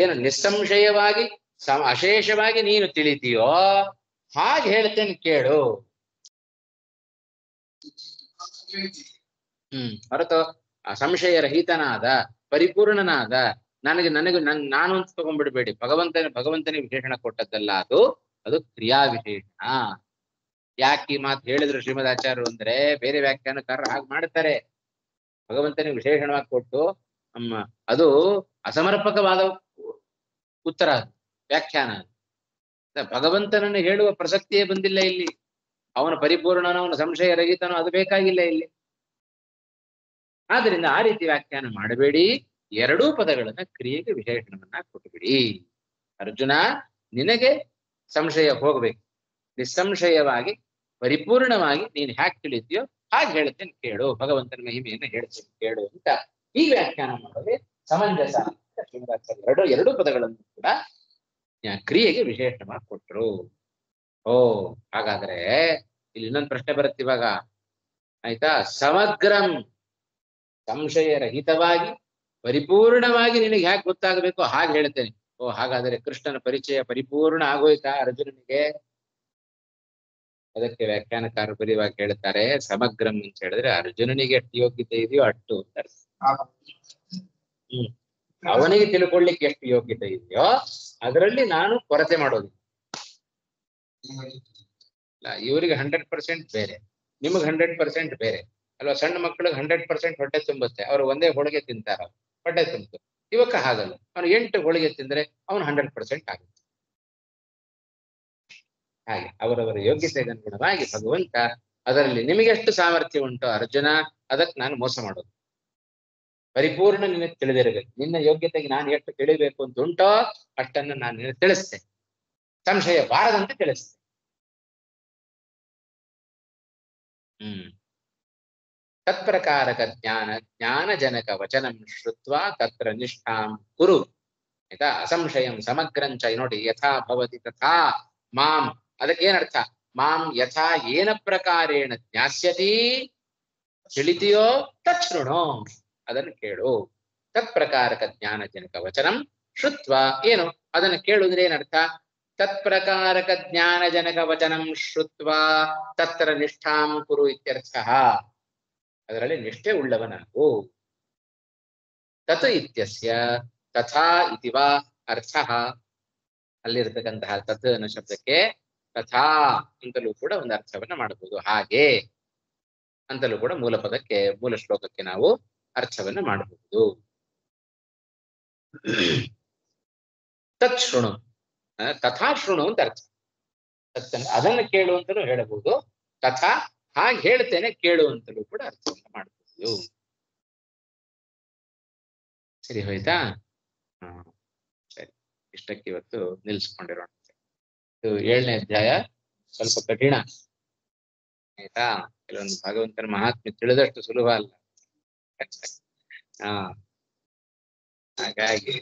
ಏನು ನಿಸ್ಸಂಶಯವಾಗಿ ಅಶೇಷವಾಗಿ ನೀನು ತಿಳಿತೀಯೋ ಹಾಗೆ ಹೇಳ್ತೇನೆ ಕೇಳು. ಹೊರತು ಸಂಶಯರಹಿತನಾದ, ಪರಿಪೂರ್ಣನಾದ, ನಾನು ಅಂತ ತಗೊಂಡ್ಬಿಡ್ಬೇಡಿ. ಭಗವಂತನೇ ವಿಶೇಷಣ ಕೊಟ್ಟದ್ದಲ್ಲ, ಅದು ಕ್ರಿಯಾ ವಿಶೇಷಣ. ಯಾಕೆ ಈ ಮಾತು ಹೇಳಿದ್ರು ಶ್ರೀಮದಾಚಾರ್ಯರು ಅಂದ್ರೆ, ಬೇರೆ ವ್ಯಾಖ್ಯಾನಕಾರರು ಹಾಗೆ ಮಾಡ್ತಾರೆ. ಭಗವಂತನಿಗೆ ವಿಶೇಷಣವಾಗಿ ಕೊಟ್ಟು ಅದು ಅಸಮರ್ಪಕವಾದ ಉತ್ತರ, ವ್ಯಾಖ್ಯಾನ. ಭಗವಂತನನ್ನು ಹೇಳುವ ಪ್ರಸಕ್ತಿಯೇ ಬಂದಿಲ್ಲ ಇಲ್ಲಿ. ಅವನ ಪರಿಪೂರ್ಣನೋ, ಅವನ ಸಂಶಯರಹಿತನೋ ಅದು ಬೇಕಾಗಿಲ್ಲ ಇಲ್ಲಿ. ಆದ್ರಿಂದ ಆ ರೀತಿ ವ್ಯಾಖ್ಯಾನ ಮಾಡಬೇಡಿ. ಎರಡೂ ಪದಗಳನ್ನ ಕ್ರಿಯೆಗೆ ವಿಶೇಷಣವನ್ನ ಕೊಟ್ಟುಬಿಡಿ. ಅರ್ಜುನ, ನಿನಗೆ ಸಂಶಯ ಹೋಗ್ಬೇಕು. ನಿಸ್ಸಂಶಯವಾಗಿ ಪರಿಪೂರ್ಣವಾಗಿ ನೀನು ಹ್ಯಾಕ್ ತಿಳಿತೀಯೋ ಹಾಗೆ ಹೇಳ್ತೇನೆ ಕೇಳು, ಭಗವಂತನ ಮಹಿಮೆಯನ್ನು ಹೇಳ್ತೇನೆ ಕೇಳು ಅಂತ ಈ ವ್ಯಾಖ್ಯಾನ ಮಾಡೋದೇ ಸಮಂಜಸ ಅಂತ ಶ್ರೀಮದಾಚಾರ್ಯರು ಎರಡೂ ಪದಗಳನ್ನು ಕೂಡ ಕ್ರಿಯೆಗೆ ವಿಶೇಷವಾಗಿ ಕೊಟ್ಟರು. ಹಾಗಾದ್ರೆ ಇಲ್ಲಿ ಇನ್ನೊಂದು ಪ್ರಶ್ನೆ ಬರುತ್ತೆ ಇವಾಗ. ಆಯ್ತಾ? ಸಮಗ್ರಂ, ಸಂಶಯರಹಿತವಾಗಿ ಪರಿಪೂರ್ಣವಾಗಿ ನಿನಗೆ ಹ್ಯಾಕ್ ಗೊತ್ತಾಗಬೇಕು ಹಾಗೆ ಹೇಳ್ತೇನೆ. ಹಾಗಾದರೆ ಕೃಷ್ಣನ ಪರಿಚಯ ಪರಿಪೂರ್ಣ ಆಗೋಯ್ತಾ ಅರ್ಜುನನಿಗೆ? ಅದಕ್ಕೆ ವ್ಯಾಖ್ಯಾನಕಾರರು ಬರೀವಾಗಿ ಹೇಳ್ತಾರೆ, ಸಮಗ್ರಂ ಅಂತ ಹೇಳಿದ್ರೆ ಅರ್ಜುನನಿಗೆ ಎಷ್ಟು ಯೋಗ್ಯತೆ ಇದೆಯೋ ಅಷ್ಟು ಅಂತ. ಅವನಿಗೆ ತಿಳ್ಕೊಳ್ಳಿಕ್ಕೆ ಎಷ್ಟು ಯೋಗ್ಯತೆ ಇದೆಯೋ ಅದರಲ್ಲಿ ನಾನು ಕೊರತೆ ಮಾಡೋದು. ಇವರಿಗೆ 100% ಬೇರೆ, ನಿಮಗೆ 100% ಬೇರೆ ಅಲ್ವಾ? ಸಣ್ಣ ಮಕ್ಕಳಿಗೆ 100% ಹೊಟ್ಟೆ ತುಂಬುತ್ತೆ, ಅವ್ರು ಒಂದೇ ಹೋಳಿಗೆ ತಿಂತಾರ, ಹೊಟ್ಟೆ ತುಂಬಿತು. ಇವಕ್ಕ ಹಾಗಲ್ಲ, ಅವನು 8 ಹೋಳಿಗೆ ತಿಂದ್ರೆ ಅವನು 100% ಆಗುತ್ತೆ. ಹಾಗೆ ಅವರವರ ಯೋಗ್ಯತೆಗೆ ಅನುಗುಣವಾಗಿ ಭಗವಂತ ಅದರಲ್ಲಿ ನಿಮಗೆಷ್ಟು ಸಾಮರ್ಥ್ಯ ಉಂಟೋ ಅರ್ಜುನ, ಅದಕ್ಕೆ ನಾನು ಮೋಸ ಮಾಡೋದು. ಪರಿಪೂರ್ಣ ನಿನಗೆ ತಿಳಿದಿರಬೇಕು. ನಿನ್ನ ಯೋಗ್ಯತೆಗೆ ನಾನು ಎಷ್ಟು ತಿಳಿಬೇಕು ಅಂತ ಉಂಟೋ ಅಷ್ಟನ್ನು ನಾನು ನಿನಗೆ ತಿಳಿಸ್ತೇನೆ, ಸಂಶಯ ಬಾರದಂತೆ ತಿಳಿಸ್ತೇನೆ. ತತ್ಪ್ರಕಾರಕ ಜ್ಞಾನಜನಕ ವಚನಂ ಶ್ರುತ್ವಾ ತತ್ರ ನಿಷ್ಠಾಂ ಕುರು. ಆಯ್ತಾ? ಅಸಂಶಯಂ ಸಮಗ್ರಂಚ. ನೋಡಿ, ಯಥಾ ಭವತಿ ತಥಾ ಮಾಂ, ಅದಕ್ಕೆ ಏನರ್ಥ? ಮಾಂ ಯಥಾ ಏನ ಪ್ರಕಾರೇಣ ಜ್ಞಾಸ್ಯತಿ, ತಿಳಿತೀಯೋ ತಚ್ಛೃಣು, ಅದನ್ನು ಕೇಳು. ತತ್ಪ್ರಕಾರಕ ಜ್ಞಾನಜನಕ ವಚನಂ ಶ್ರುತ್ವ, ಏನು ಅದನ್ನು ಕೇಳುವುದ್ರೆ ಏನರ್ಥ? ತತ್ಪ್ರಕಾರಕ ಜ್ಞಾನಜನಕ ವಚನಂ ಶ್ರುತ್ವ ತತ್ರ ನಿಷ್ಠಾಂ ಕುರು ಇತ್ಯರ್ಥಃ. ಅದರಲ್ಲಿ ನಿಷ್ಠೆ ಉಳ್ಳವನಾಗು. ತತ್ ಇತ್ಯಸ್ಯ ತಥಾ ಇತಿ ವಾ ಅರ್ಥಃ. ಅಲ್ಲಿರ್ತಕ್ಕಂತಹ ತತ್ ಅನ್ನೋ ಶಬ್ದಕ್ಕೆ ತಥಾ ಅಂತಲೂ ಕೂಡ ಒಂದು ಅರ್ಥವನ್ನ ಮಾಡಬಹುದು. ಹಾಗೆ ಅಂತಲೂ ಕೂಡ ಮೂಲ ಪದಕ್ಕೆ, ಮೂಲ ಶ್ಲೋಕಕ್ಕೆ ನಾವು ಅರ್ಥವನ್ನ ಮಾಡಬಹುದು. ತತ್ ಶೃಣು, ತಥಾ ಶೃಣು ಅಂತ ಅರ್ಥ. ಅದನ್ನು ಕೇಳು ಅಂತಲೂ ಹೇಳಬಹುದು. ತಥಾ ಹಾಗೆ ಹೇಳ್ತೇನೆ ಕೇಳು ಅಂತಲೂ ಕೂಡ ಅರ್ಥವನ್ನ ಮಾಡಬಹುದು. ಸರಿ ಹೋಯ್ತಾ? ಸರಿ, ಇಷ್ಟಕ್ಕೆ ಇವತ್ತು ನಿಲ್ಸ್ಕೊಂಡಿರೋಣ. ಇದು 7ನೇ ಅಧ್ಯಾಯ, ಸ್ವಲ್ಪ ಕಠಿಣ ಆಯ್ತಾ? ಕೆಲವೊಂದು ಭಗವಂತನ ಮಹಾತ್ಮೆ ತಿಳಿದಷ್ಟು ಸುಲಭ ಅಲ್ಲ. ಹಾಗಾಗಿ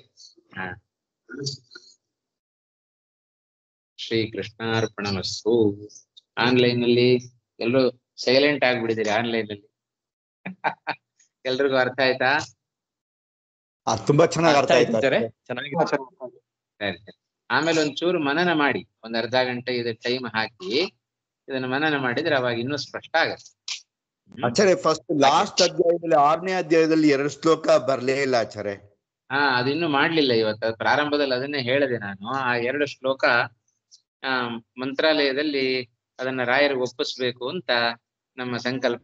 ಶ್ರೀ ಕೃಷ್ಣಾರ್ಪಣಮಸ್ತು. ಆನ್ಲೈನ್ ಅಲ್ಲಿ ಎಲ್ಲರೂ ಸೈಲೆಂಟ್ ಆಗ್ಬಿಡಿದಿರಿ ಆನ್ಲೈನ್ ಅಲ್ಲಿ. ಎಲ್ರಿಗೂ ಅರ್ಥ ಆಯ್ತಾ? ತುಂಬಾ ಚೆನ್ನಾಗಿ ಅರ್ಥ ಆಯ್ತು ಚೆನ್ನಾಗಿ. ಸರಿ ಸರಿ. ಆಮೇಲೆ ಒಂಚೂರು ಮನನ ಮಾಡಿ, ಒಂದ್ ಅರ್ಧ ಗಂಟೆ ಇದು ಟೈಮ್ ಹಾಕಿ ಇದನ್ನ ಮನನ ಮಾಡಿದ್ರೆ ಅವಾಗ ಇನ್ನೂ ಸ್ಪಷ್ಟ ಆಗತ್ತೆ. ಆಚಾರ್ಯ ಫಸ್ಟ್ ಲಾಸ್ಟ್ ಅಧ್ಯಾಯದಲ್ಲಿ 6ನೇ ಅಧ್ಯಾಯದಲ್ಲಿ 2 ಶ್ಲೋಕ ಬರ್ಲೇ ಇಲ್ಲ ಆಚಾರ್ಯ. ಅದಿನ್ನೂ ಮಾಡ್ಲಿಲ್ಲ ಇವತ್ತು. ಪ್ರಾರಂಭದಲ್ಲಿ ಅದನ್ನೇ ಹೇಳಿದೆ ನಾನು. ಆ 2 ಶ್ಲೋಕ ಮಂತ್ರಾಲಯದಲ್ಲಿ ಅದನ್ನ ರಾಯರಿಗೆ ಒಪ್ಪಿಸ್ಬೇಕು ಅಂತ ನಮ್ಮ ಸಂಕಲ್ಪ.